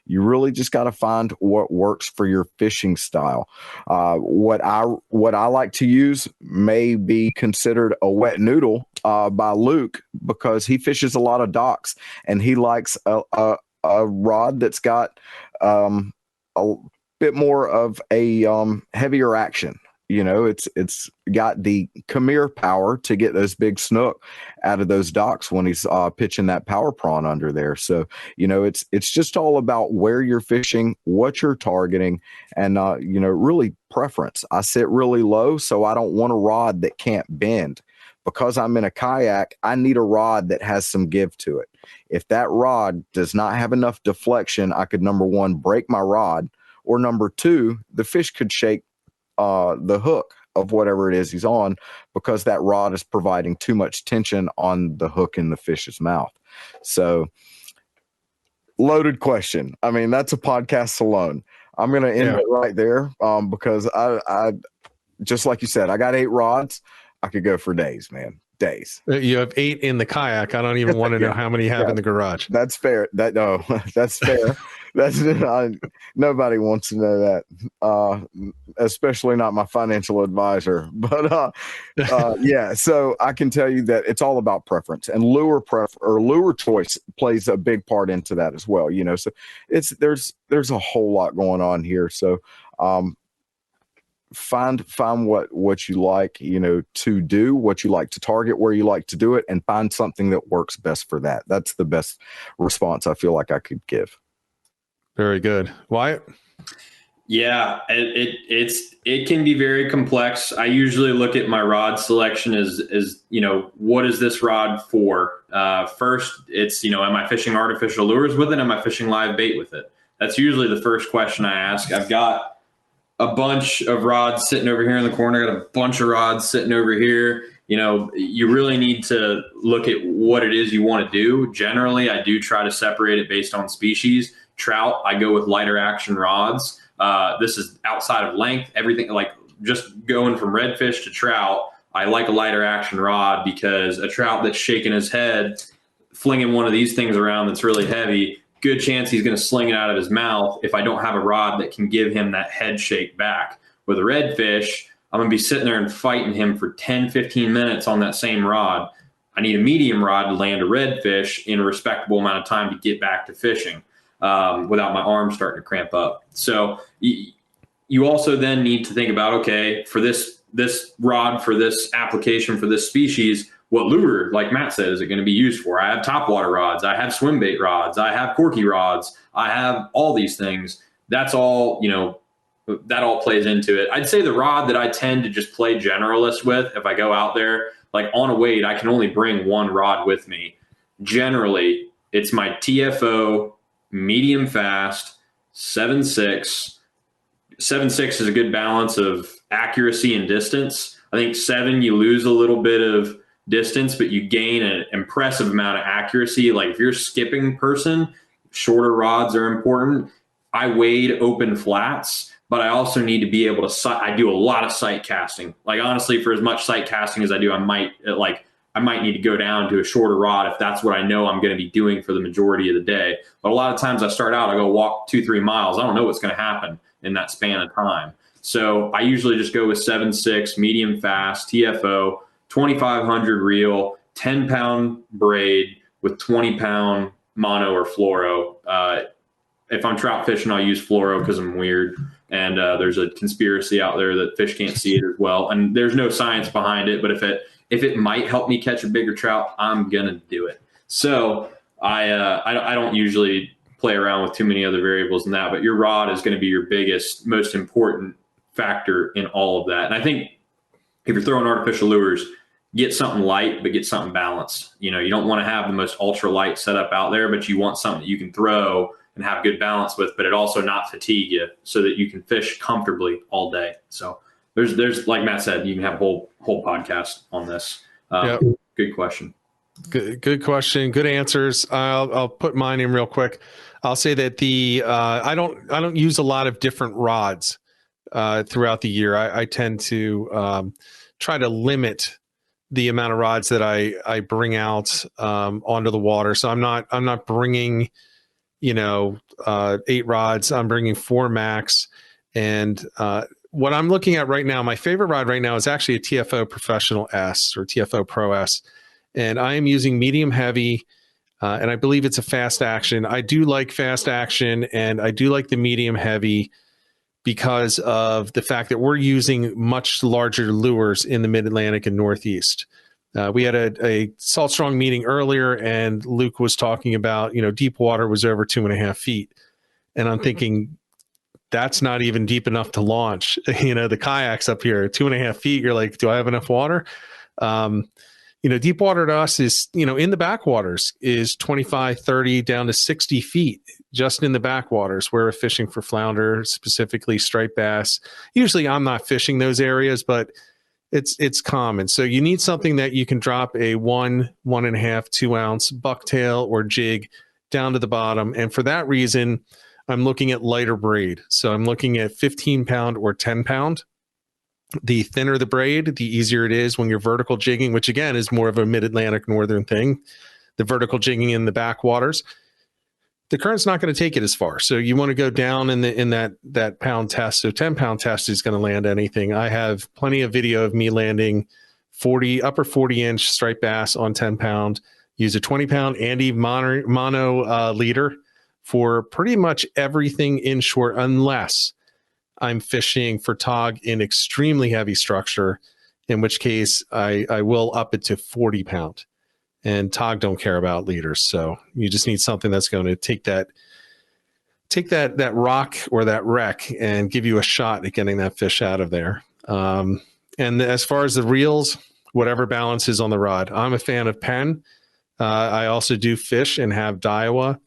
You really just got to find what works for your fishing style. What I like to use may be considered a wet noodle by Luke, because he fishes a lot of docks and he likes a rod that's got a bit more of a heavier action. It's got the Khmer power to get those big snook out of those docks when he's pitching that power prawn under there. So, it's just all about where you're fishing, what you're targeting, and, really preference. I sit really low, so I don't want a rod that can't bend. Because I'm in a kayak, I need a rod that has some give to it. If that rod does not have enough deflection, I could, number one, break my rod, or number two, the fish could shake the hook of whatever it is he's on, because that rod is providing too much tension on the hook in the fish's mouth. So, loaded question. I mean, that's a podcast alone. I'm going to end it right there, because I just like you said, I got 8 rods. I could go for days, man. Days. You have 8 in the kayak. I don't even want to know how many you have in the garage. That's fair. That's fair. Nobody wants to know that, especially not my financial advisor. But yeah, so I can tell you that it's all about preference, and lure choice plays a big part into that as well. So there's a whole lot going on here. So find what you like, to do, what you like to target, where you like to do it, and find something that works best for that. That's the best response I feel like I could give. Very good. Wyatt? Yeah, it can be very complex. I usually look at my rod selection as what is this rod for? First, it's, am I fishing artificial lures with it? Am I fishing live bait with it? That's usually the first question I ask. I've got a bunch of rods sitting over here in the corner. I got a bunch of rods sitting over here. You really need to look at what it is you want to do. Generally, I do try to separate it based on species. Trout, I go with lighter action rods. This is outside of length, everything, like just going from redfish to trout. I like a lighter action rod, because a trout that's shaking his head, flinging one of these things around that's really heavy, good chance he's going to sling it out of his mouth if I don't have a rod that can give him that head shake back. With a redfish, I'm going to be sitting there and fighting him for 10, 15 minutes on that same rod. I need a medium rod to land a redfish in a respectable amount of time to get back to fishing without my arm starting to cramp up. So you also then need to think about, okay, for this rod, for this application, for this species, what lure, like Matt said, is it going to be used for? I have topwater rods. I have swim bait rods. I have corky rods. I have all these things. That's all, that all plays into it. I'd say the rod that I tend to just play generalist with, if I go out there, like on a wade, I can only bring one rod with me. Generally, it's my TFO, medium fast, 7/6. 7/6 is a good balance of accuracy and distance. I think 7, you lose a little bit of distance, but you gain an impressive amount of accuracy. Like if you're a skipping person, shorter rods are important. I wade open flats, but I also need to be able to, I do a lot of sight casting. Like honestly, for as much sight casting as I do, I might need to go down to a shorter rod if that's what I know I'm going to be doing for the majority of the day. But a lot of times I start out, I go walk 2-3 miles. I don't know what's going to happen in that span of time. So I usually just go with 7/6, medium fast, TFO, 2,500 reel, 10-pound braid with 20-pound mono or fluoro. If I'm trout fishing, I'll use fluoro because I'm weird. And there's a conspiracy out there that fish can't see it as well. And there's no science behind it. But if it might help me catch a bigger trout, I'm going to do it. So I don't usually play around with too many other variables than that. But your rod is going to be your biggest, most important factor in all of that. And I think if you're throwing artificial lures, get something light, but get something balanced. You don't want to have the most ultra light setup out there, but you want something that you can throw and have good balance with, but it also not fatigue you so that you can fish comfortably all day. So there's like Matt said, you can have a whole podcast on this. Yep. Good question. Good question. Good answers. I'll put mine in real quick. I'll say that I don't use a lot of different rods throughout the year. I tend to try to limit the amount of rods that I bring out onto the water. So I'm not bringing 8 rods. I'm bringing 4 max. And what I'm looking at right now, my favorite rod right now is actually a TFO Professional S or TFO Pro S. And I am using medium heavy, and I believe it's a fast action. I do like fast action, and I do like the medium heavy because of the fact that we're using much larger lures in the Mid-Atlantic and Northeast. We had a Salt Strong meeting earlier, and Luke was talking about, deep water was over 2.5 feet. And I'm thinking, that's not even deep enough to launch. The kayaks up here, 2.5 feet, you're like, do I have enough water? Deep water to us is, in the backwaters is 25, 30 down to 60 feet just in the backwaters. We're fishing for flounder, specifically striped bass. Usually I'm not fishing those areas, but it's common. So you need something that you can drop a 1.5, 2 ounce bucktail or jig down to the bottom. And for that reason, I'm looking at lighter braid. So I'm looking at 15 pound or 10 pound. The thinner the braid, the easier it is when you're vertical jigging, which again is more of a Mid-Atlantic northern thing. The vertical jigging in the backwaters, the current's not going to take it as far. So you want to go down in that pound test. So 10 pound test is going to land anything. I have plenty of video of me landing upper 40 inch striped bass on 10 pound. Use a 20 pound Andy mono leader for pretty much everything inshore, unless I'm fishing for tog in extremely heavy structure, in which case I will up it to 40 pound. And tog don't care about leaders, so you just need something that's going to take that rock or that wreck and give you a shot at getting that fish out of there. And as far as the reels, whatever balance is on the rod. I'm a fan of Penn. I also do fish and have Daiwa.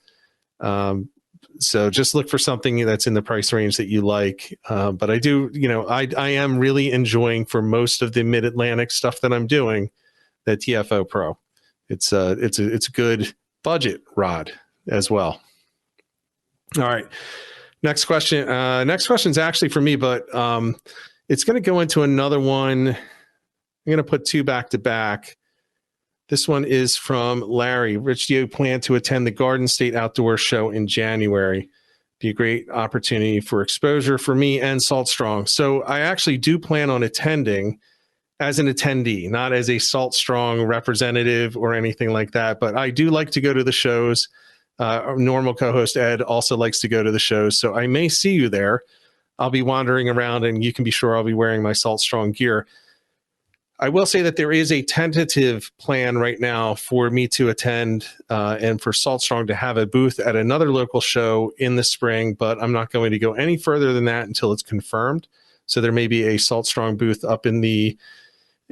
So just look for something that's in the price range that you like. But I do, I am really enjoying, for most of the Mid-Atlantic stuff that I'm doing, the TFO Pro. It's a good budget rod as well. All right. Next question. Next question is actually for me, but it's going to go into another one. I'm going to put 2 back to back. This one is from Larry. Rich, do you plan to attend the Garden State Outdoor Show in January? Be a great opportunity for exposure for me and Salt Strong. So I actually do plan on attending as an attendee, not as a Salt Strong representative or anything like that. But I do like to go to the shows. Our normal co-host Ed also likes to go to the shows. So I may see you there. I'll be wandering around, and you can be sure I'll be wearing my Salt Strong gear. I will say that there is a tentative plan right now for me to attend and for Salt Strong to have a booth at another local show in the spring, but I'm not going to go any further than that until it's confirmed. So there may be a Salt Strong booth up in the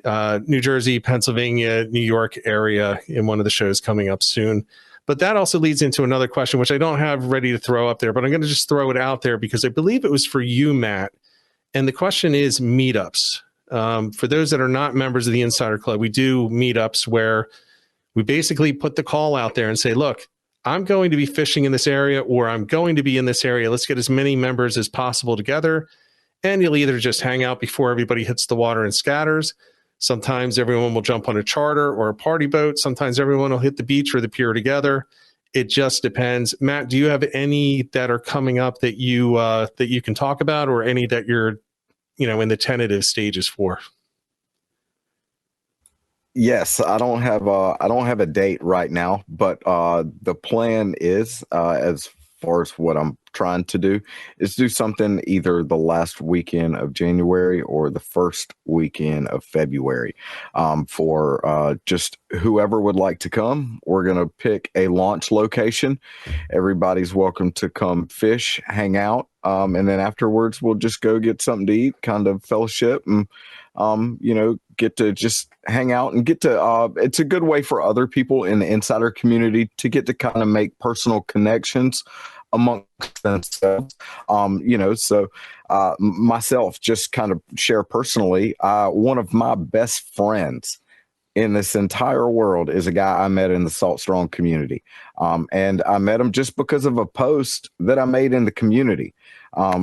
New Jersey, Pennsylvania, New York area in one of the shows coming up soon. But that also leads into another question, which I don't have ready to throw up there, but I'm going to just throw it out there because I believe it was for you, Matt. And the question is meetups. For those that are not members of the Insider Club, we do meetups where we basically put the call out there and say, look, I'm going to be fishing in this area, or I'm going to be in this area. Let's get as many members as possible together. And you'll either just hang out before everybody hits the water and scatters. Sometimes everyone will jump on a charter or a party boat. Sometimes everyone will hit the beach or the pier together. It just depends. Matt, do you have any that are coming up that you can talk about, or any that you're in the tentative stages for? Yes, I don't have a date right now, but the plan is, as far as what I'm trying to do, is do something either the last weekend of January or the first weekend of February. For just whoever would like to come, we're gonna pick a launch location. Everybody's welcome to come fish, hang out, And then afterwards, we'll just go get something to eat, kind of fellowship, and get to just hang out and get to. It's a good way for other people in the insider community to get to kind of make personal connections amongst themselves. So myself, just kind of share personally, one of my best friends in this entire world is a guy I met in the Salt Strong community. And I met him just because of a post that I made in the community.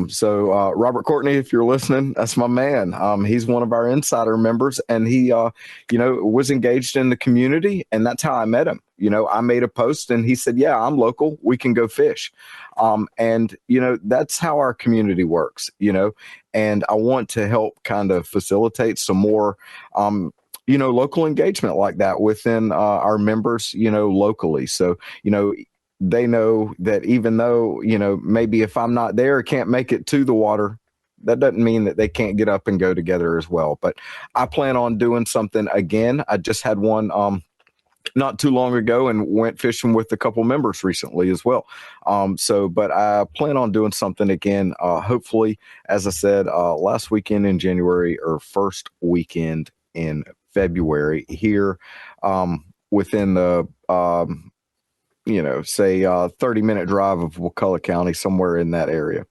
So Robert Courtney, if you're listening, that's my man. He's one of our insider members, and he, was engaged in the community, and that's how I met him. I made a post and he said, yeah, I'm local. We can go fish. And that's how our community works, and I want to help kind of facilitate some more, local engagement like that within our members, locally. So, they know that even though, maybe if I'm not there, can't make it to the water, that doesn't mean that they can't get up and go together as well. But I plan on doing something again. I just had one not too long ago and went fishing with a couple members recently as well. But I plan on doing something again, hopefully, as I said, last weekend in January or first weekend in February here, within the, 30-minute drive of Wakulla County, somewhere in that area.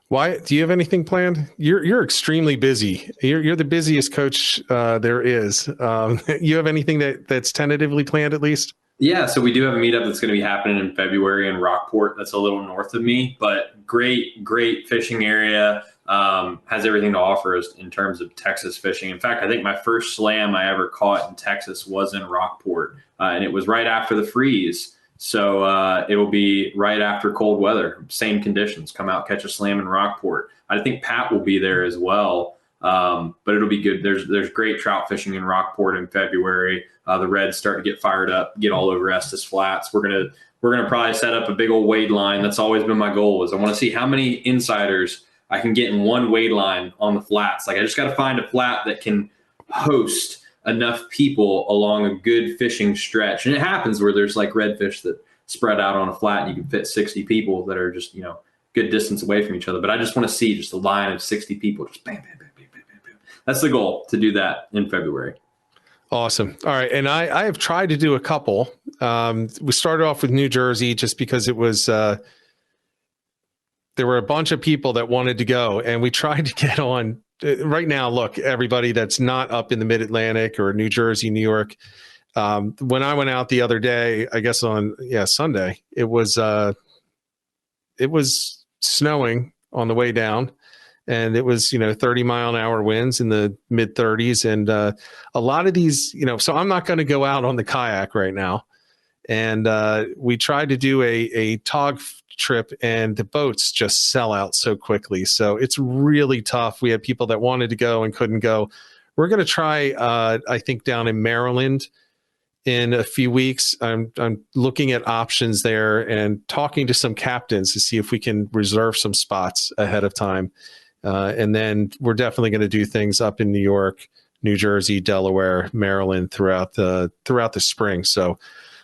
Wyatt, do you have anything planned? You're extremely busy. You're the busiest coach there is. You have anything that's tentatively planned at least? Yeah, so we do have a meetup that's going to be happening in February in Rockport. That's a little north of me, but great fishing area. Has everything to offer us in terms of Texas fishing. In fact, I think my first slam I ever caught in Texas was in Rockport, and it was right after the freeze. So it will be right after cold weather, same conditions. Come out, catch a slam in Rockport. I think Pat will be there as well, but it'll be good. There's great trout fishing in Rockport in February. The Reds start to get fired up, get all over Estes Flats. We're gonna probably set up a big old wade line. That's always been my goal. Is I want to see how many insiders I can get in one wade line on the flats. Like I just got to find a flat that can host enough people along a good fishing stretch. And it happens where there's like redfish that spread out on a flat and you can fit 60 people that are just, good distance away from each other. But I just want to see just a line of 60 people, just bam, bam, bam, bam, bam, bam, bam. That's the goal, to do that in February. Awesome. All right. And I have tried to do a couple. We started off with New Jersey just because it was, there were a bunch of people that wanted to go, and we tried to get on. Right now, look, everybody that's not up in the Mid-Atlantic or New Jersey, New York. When I went out the other day, I guess on Sunday, it was snowing on the way down, and it was 30-mile-an-hour winds in the mid-30s, and a lot of these, so I'm not going to go out on the kayak right now. And we tried to do a tog trip, and the boats just sell out so quickly. So it's really tough. We had people that wanted to go and couldn't go. We're going to try, I think, down in Maryland in a few weeks. I'm looking at options there and talking to some captains to see if we can reserve some spots ahead of time. And then we're definitely going to do things up in New York, New Jersey, Delaware, Maryland throughout the spring. So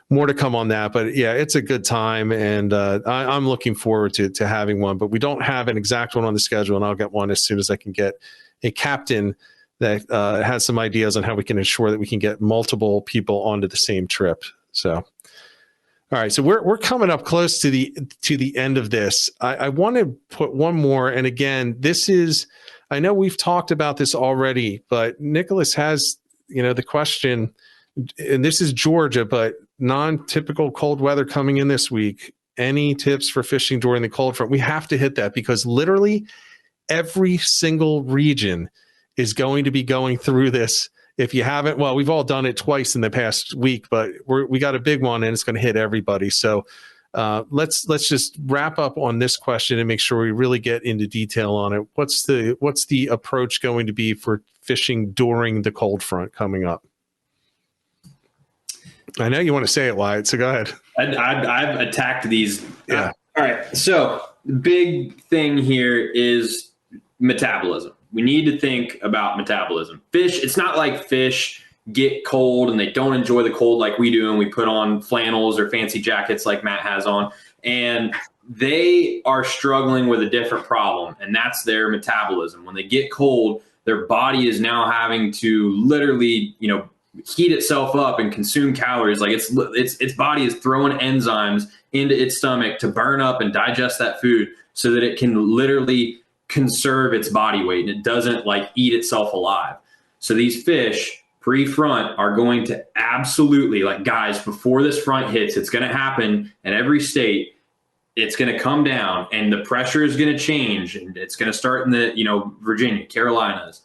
more to come on that, but yeah, it's a good time, and I'm looking forward to having one. But we don't have an exact one on the schedule, and I'll get one as soon as I can get a captain that has some ideas on how we can ensure that we can get multiple people onto the same trip. So, all right, so we're coming up close to the end of this. I want to put one more, and again, this is, I know we've talked about this already, but Nicholas has the question. And this is Georgia, but non-typical cold weather coming in this week. Any tips for fishing during the cold front? We have to hit that because literally every single region is going to be going through this. If you haven't, well, we've all done it twice in the past week, but we got a big one and it's going to hit everybody. So let's just wrap up on this question and make sure we really get into detail on it. What's the approach going to be for fishing during the cold front coming up? I know you want to say it, Wyatt, so go ahead. I've attacked these. Yeah. All right. So the big thing here is metabolism. We need to think about metabolism. Fish, it's not like fish get cold and they don't enjoy the cold like we do, and we put on flannels or fancy jackets like Matt has on. And they are struggling with a different problem, and that's their metabolism. When they get cold, their body is now having to literally, heat itself up and consume calories. Like its body is throwing enzymes into its stomach to burn up and digest that food so that it can literally conserve its body weight and it doesn't like eat itself alive. So these fish pre-front are going to absolutely, like, guys, before this front hits, it's going to happen in every state. It's going to come down and the pressure is going to change, and it's going to start in the, Virginia, Carolinas,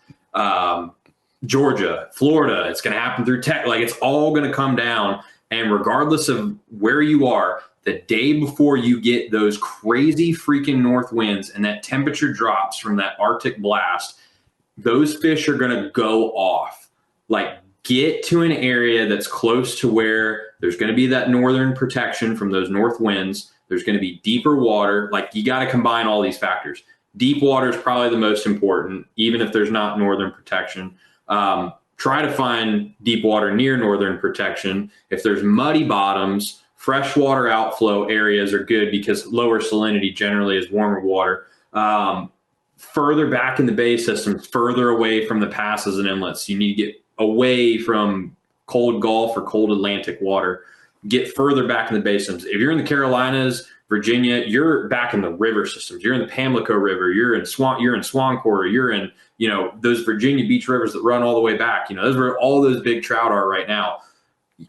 Georgia, Florida. It's going to happen through tech. Like, it's all going to come down. And regardless of where you are, the day before you get those crazy freaking north winds and that temperature drops from that Arctic blast, those fish are going to go off. Like, get to an area that's close to where there's going to be that northern protection from those north winds. There's going to be deeper water. Like, you got to combine all these factors. Deep water is probably the most important, even if there's not northern protection. Try to find deep water near northern protection. If there's muddy bottoms, freshwater outflow areas are good because lower salinity generally is warmer water. Further back in the bay systems, further away from the passes and inlets, you need to get away from cold Gulf or cold Atlantic water. Get further back in the bay systems. If you're in the Carolinas, Virginia, you're back in the river systems. You're in the Pamlico River. You're in Swancore. You're in, those Virginia beach rivers that run all the way back. Those where all those big trout are right now.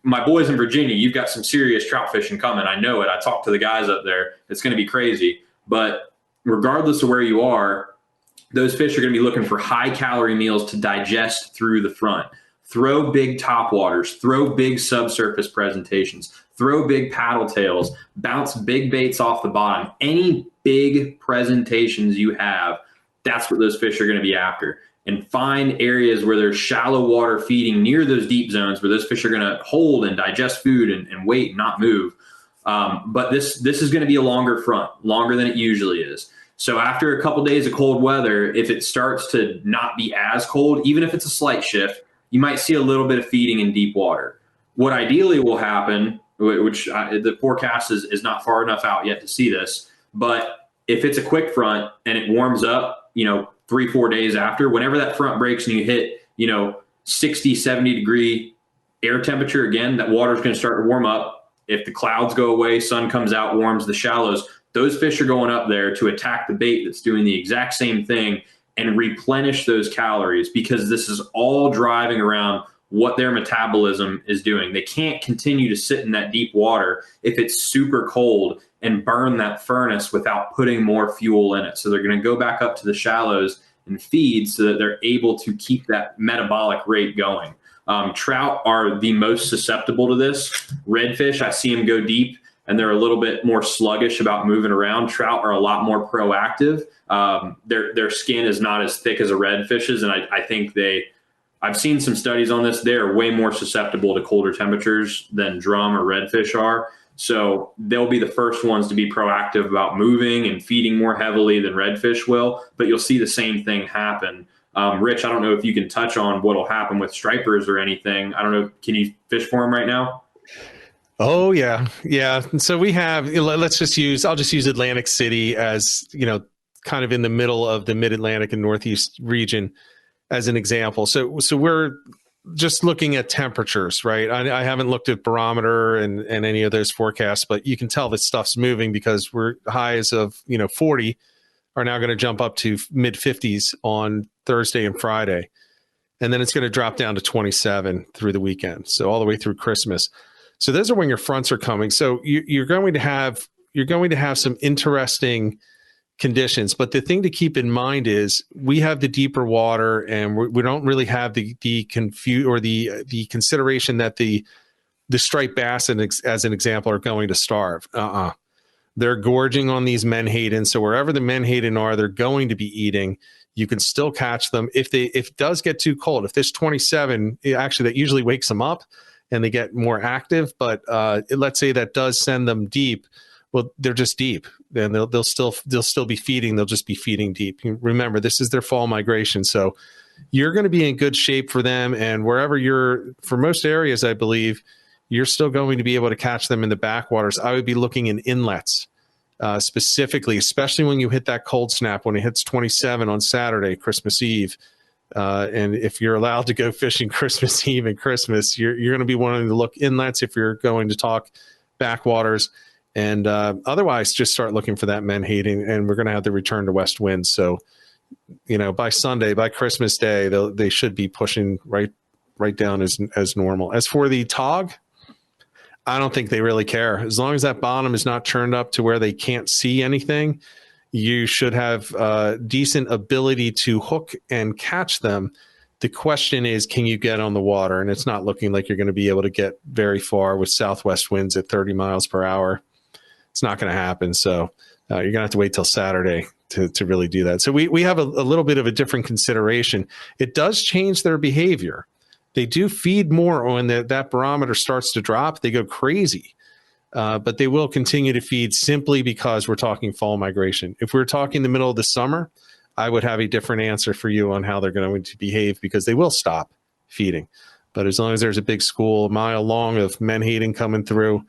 My boys in Virginia, you've got some serious trout fishing coming. I know it. I talked to the guys up there. It's going to be crazy. But regardless of where you are, those fish are going to be looking for high calorie meals to digest through the front. Throw big top waters, throw big subsurface presentations, throw big paddle tails, bounce big baits off the bottom. Any big presentations you have, that's what those fish are going to be after. And find areas where there's shallow water feeding near those deep zones where those fish are going to hold and digest food and wait and not move. But this is going to be a longer front, longer than it usually is. So after a couple days of cold weather, if it starts to not be as cold, even if it's a slight shift, you might see a little bit of feeding in deep water. What ideally will happen, which the forecast is not far enough out yet to see this, but if it's a quick front and it warms up, 3-4 days after, whenever that front breaks and you hit, 60, 70 degree air temperature again, that water is going to start to warm up. If the clouds go away, sun comes out, warms the shallows, those fish are going up there to attack the bait that's doing the exact same thing and replenish those calories, because this is all driving around what their metabolism is doing. They can't continue to sit in that deep water if it's super cold and burn that furnace without putting more fuel in it. So they're going to go back up to the shallows and feed so that they're able to keep that metabolic rate going. Trout are the most susceptible to this. Redfish, I see them go deep and they're a little bit more sluggish about moving around. Trout are a lot more proactive. Their skin is not as thick as a redfish's, and I think I've seen some studies on this. They're way more susceptible to colder temperatures than drum or redfish are. So they'll be the first ones to be proactive about moving and feeding more heavily than redfish will, but you'll see the same thing happen. Rich, I don't know if you can touch on what'll happen with stripers or anything. I don't know. Can you fish for them right now? Oh yeah. Yeah. And so we have, I'll just use Atlantic City as, kind of in the middle of the mid-Atlantic and Northeast region as an example. So we're just looking at temperatures, right? I haven't looked at barometer and any of those forecasts, but you can tell that stuff's moving because we're highs of, 40 are now going to jump up to mid 50s on Thursday and Friday. And then it's going to drop down to 27 through the weekend. So all the way through Christmas. So those are when your fronts are coming. So you're going to have some interesting conditions. But the thing to keep in mind is we have the deeper water, and we don't really have the consideration that the striped bass, as an example, are going to starve. They're gorging on these menhaden. So wherever the menhaden are, they're going to be eating. You can still catch them if it does get too cold. If there's 27, that usually wakes them up and they get more active. But let's say that does send them deep. Well, they're just deep, and they'll still be feeding. They'll just be feeding deep. Remember, this is their fall migration, so you're going to be in good shape for them. And wherever for most areas, I believe you're still going to be able to catch them in the backwaters. I would be looking in inlets specifically, especially when you hit that cold snap, when it hits 27 on Saturday, Christmas Eve. And if you're allowed to go fishing Christmas Eve and Christmas, you're going to be wanting to look inlets if you're going to talk backwaters. And otherwise, just start looking for that menhaden. And we're going to have the return to west winds. So, by Sunday, by Christmas Day, they should be pushing right down as normal. As for the tog, I don't think they really care. As long as that bottom is not turned up to where they can't see anything, you should have decent ability to hook and catch them. The question is, can you get on the water? And it's not looking like you're going to be able to get very far with southwest winds at 30 miles per hour. It's not going to happen. So you're going to have to wait till Saturday to really do that. So we have a little bit of a different consideration. It does change their behavior. They do feed more when that barometer starts to drop. They go crazy. But they will continue to feed simply because we're talking fall migration. If we're talking the middle of the summer, I would have a different answer for you on how they're going to behave, because they will stop feeding. But as long as there's a big school a mile long of menhaden coming through,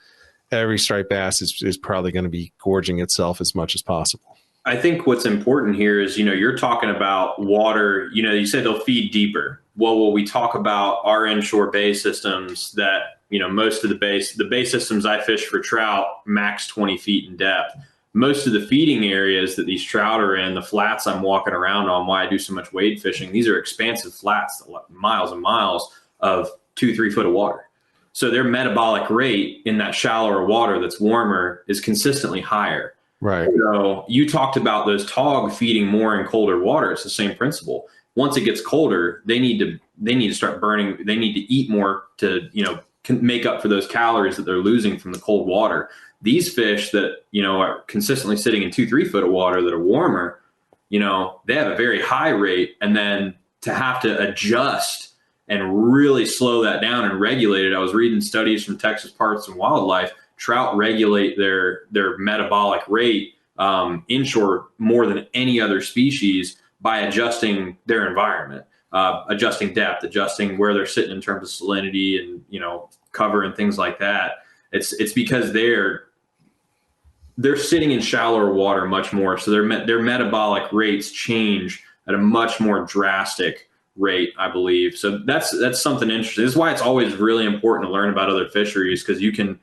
every striped bass is probably going to be gorging itself as much as possible. I think what's important here is, you're talking about water, you said they'll feed deeper. Well, when we talk about our inshore bay systems that, most of the bay systems I fish for trout, max 20 feet in depth. Most of the feeding areas that these trout are in, the flats I'm walking around on, why I do so much wade fishing, these are expansive flats, miles and miles of 2-3 foot of water. So their metabolic rate in that shallower water that's warmer is consistently higher. Right. So you talked about those tog feeding more in colder water. It's the same principle. Once it gets colder, they need to start burning. They need to eat more to, make up for those calories that they're losing from the cold water. These fish that, are consistently sitting in 2-3 foot of water that are warmer, they have a very high rate. And then to have to adjust and really slow that down and regulate it. I was reading studies from Texas Parks and Wildlife. Trout regulate their metabolic rate inshore more than any other species by adjusting their environment, adjusting depth, adjusting where they're sitting in terms of salinity and, cover and things like that. It's because they're sitting in shallower water much more. So their metabolic rates change at a much more drastic rate, I believe. So that's something interesting. This is why it's always really important to learn about other fisheries, because you can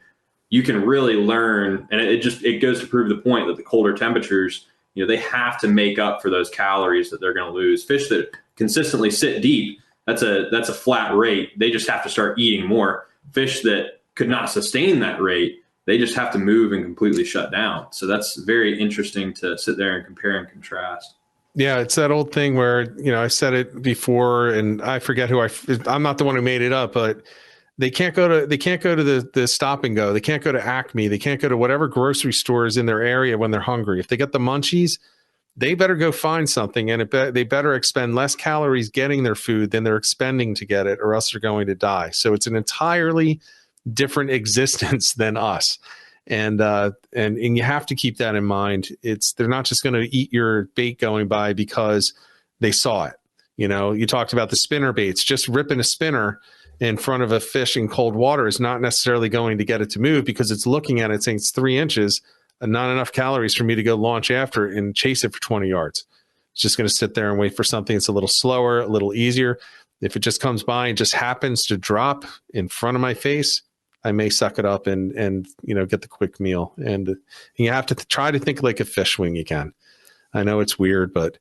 really learn, and it goes to prove the point that the colder temperatures, they have to make up for those calories that they're going to lose. Fish that consistently sit deep, that's a flat rate. They just have to start eating more. Fish that could not sustain that rate, they just have to move and completely shut down. So that's very interesting to sit there and compare and contrast. Yeah, it's that old thing where, I said it before, and I forget I'm not the one who made it up, but they can't go to the stop and go. They can't go to Acme. They can't go to whatever grocery store is in their area when they're hungry. If they get the munchies, they better go find something, and they better expend less calories getting their food than they're expending to get it, or else they're going to die. So it's an entirely different existence than us. And you have to keep that in mind. They're not just going to eat your bait going by because they saw it. You talked about the spinner baits. Just ripping a spinner in front of a fish in cold water is not necessarily going to get it to move, because it's looking at it saying it's 3 inches and not enough calories for me to go launch after it and chase it for 20 yards. It's just going to sit there and wait for something that's a little slower, a little easier. If it just comes by and just happens to drop in front of my face, I may suck it up and get the quick meal. And you have to try to think like a fish when you can. I know it's weird, but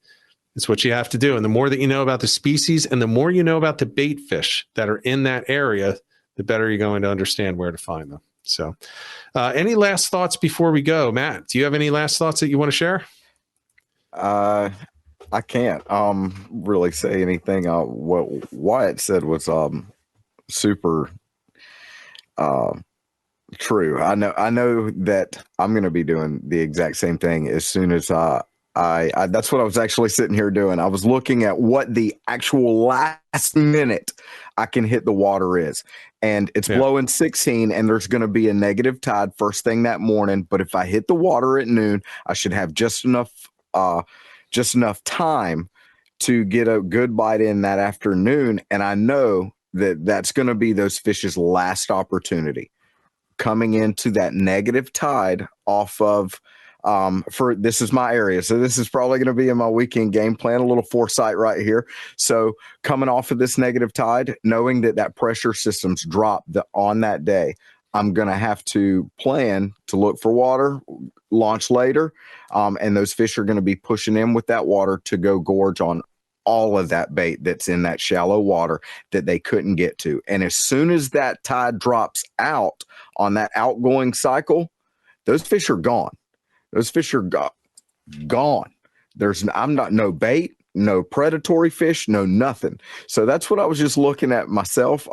it's what you have to do. And the more that you know about the species and the more you know about the bait fish that are in that area, the better you're going to understand where to find them. So any last thoughts before we go? Matt, do you have any last thoughts that you want to share? I can't really say anything. What Wyatt said was super true. I know that I'm going to be doing the exact same thing as soon as that's what I was actually sitting here doing. I was looking at what the actual last minute I can hit the water is, and it's blowing 16, and there's going to be a negative tide first thing that morning. But if I hit the water at noon, I should have just enough time to get a good bite in that afternoon. And I know that that's going to be those fish's last opportunity coming into that negative tide off of for this is my area. So this is probably going to be in my weekend game plan, a little foresight right here. So coming off of this negative tide, knowing that pressure system's dropped on that day, I'm going to have to plan to look for water, launch later. And those fish are going to be pushing in with that water to go gorge on all of that bait that's in that shallow water that they couldn't get to. And as soon as that tide drops out on that outgoing cycle, those fish are gone. Those fish are gone. I'm not no bait, no predatory fish, no nothing. So that's what I was just looking at myself.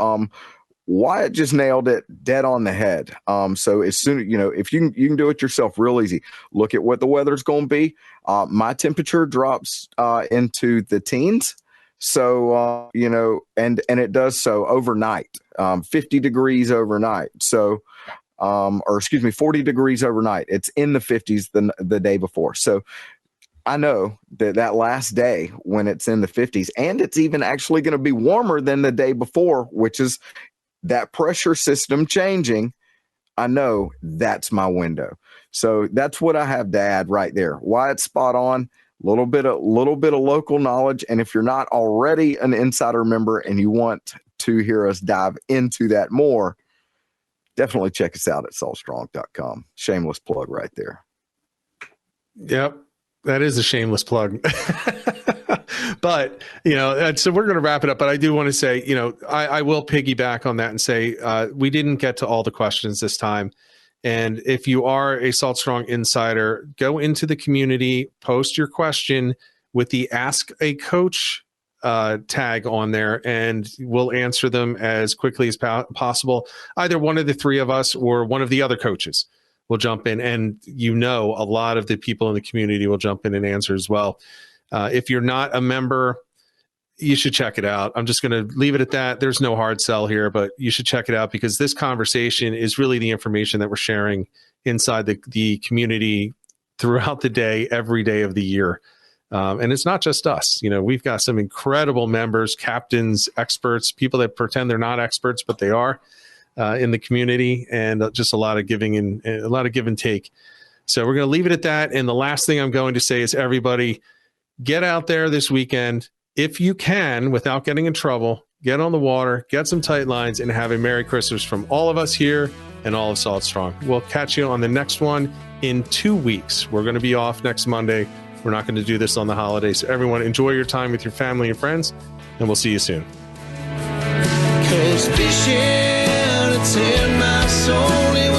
Wyatt just nailed it dead on the head. So as soon, if you can do it yourself real easy, look at what the weather's going to be. My temperature drops into the teens. So, and it does so overnight, 50 degrees overnight. So, 40 degrees overnight. It's in the 50s the day before. So I know that last day when it's in the 50s, and it's even actually going to be warmer than the day before, which is that pressure system changing. I know that's my window. So that's what I have to add right there. Wyatt's spot on. Little bit of local knowledge. And if you're not already an insider member and you want to hear us dive into that more, definitely check us out at saltstrong.com. Shameless plug right there. Yep. That is a shameless plug. But, so we're going to wrap it up. But I do want to say, I will piggyback on that and say we didn't get to all the questions this time. And if you are a Salt Strong insider, go into the community, post your question with the Ask a Coach tag on there, and we'll answer them as quickly as possible. Either one of the three of us or one of the other coaches will jump in, and a lot of the people in the community will jump in and answer as well. If you're not a member, you should check it out. I'm just going to leave it at that. There's no hard sell here, but you should check it out because this conversation is really the information that we're sharing inside the community throughout the day, every day of the year. And it's not just us. We've got some incredible members, captains, experts, people that pretend they're not experts, but they are in the community, and just a lot of giving and a lot of give and take. So we're going to leave it at that. And the last thing I'm going to say is everybody get out there this weekend. If you can, without getting in trouble, get on the water, get some tight lines, and have a Merry Christmas from all of us here and all of Salt Strong. We'll catch you on the next one in 2 weeks. We're going to be off next Monday. We're not going to do this on the holidays. So everyone, enjoy your time with your family and friends, and we'll see you soon. 'Cause fishing, it's in my soul.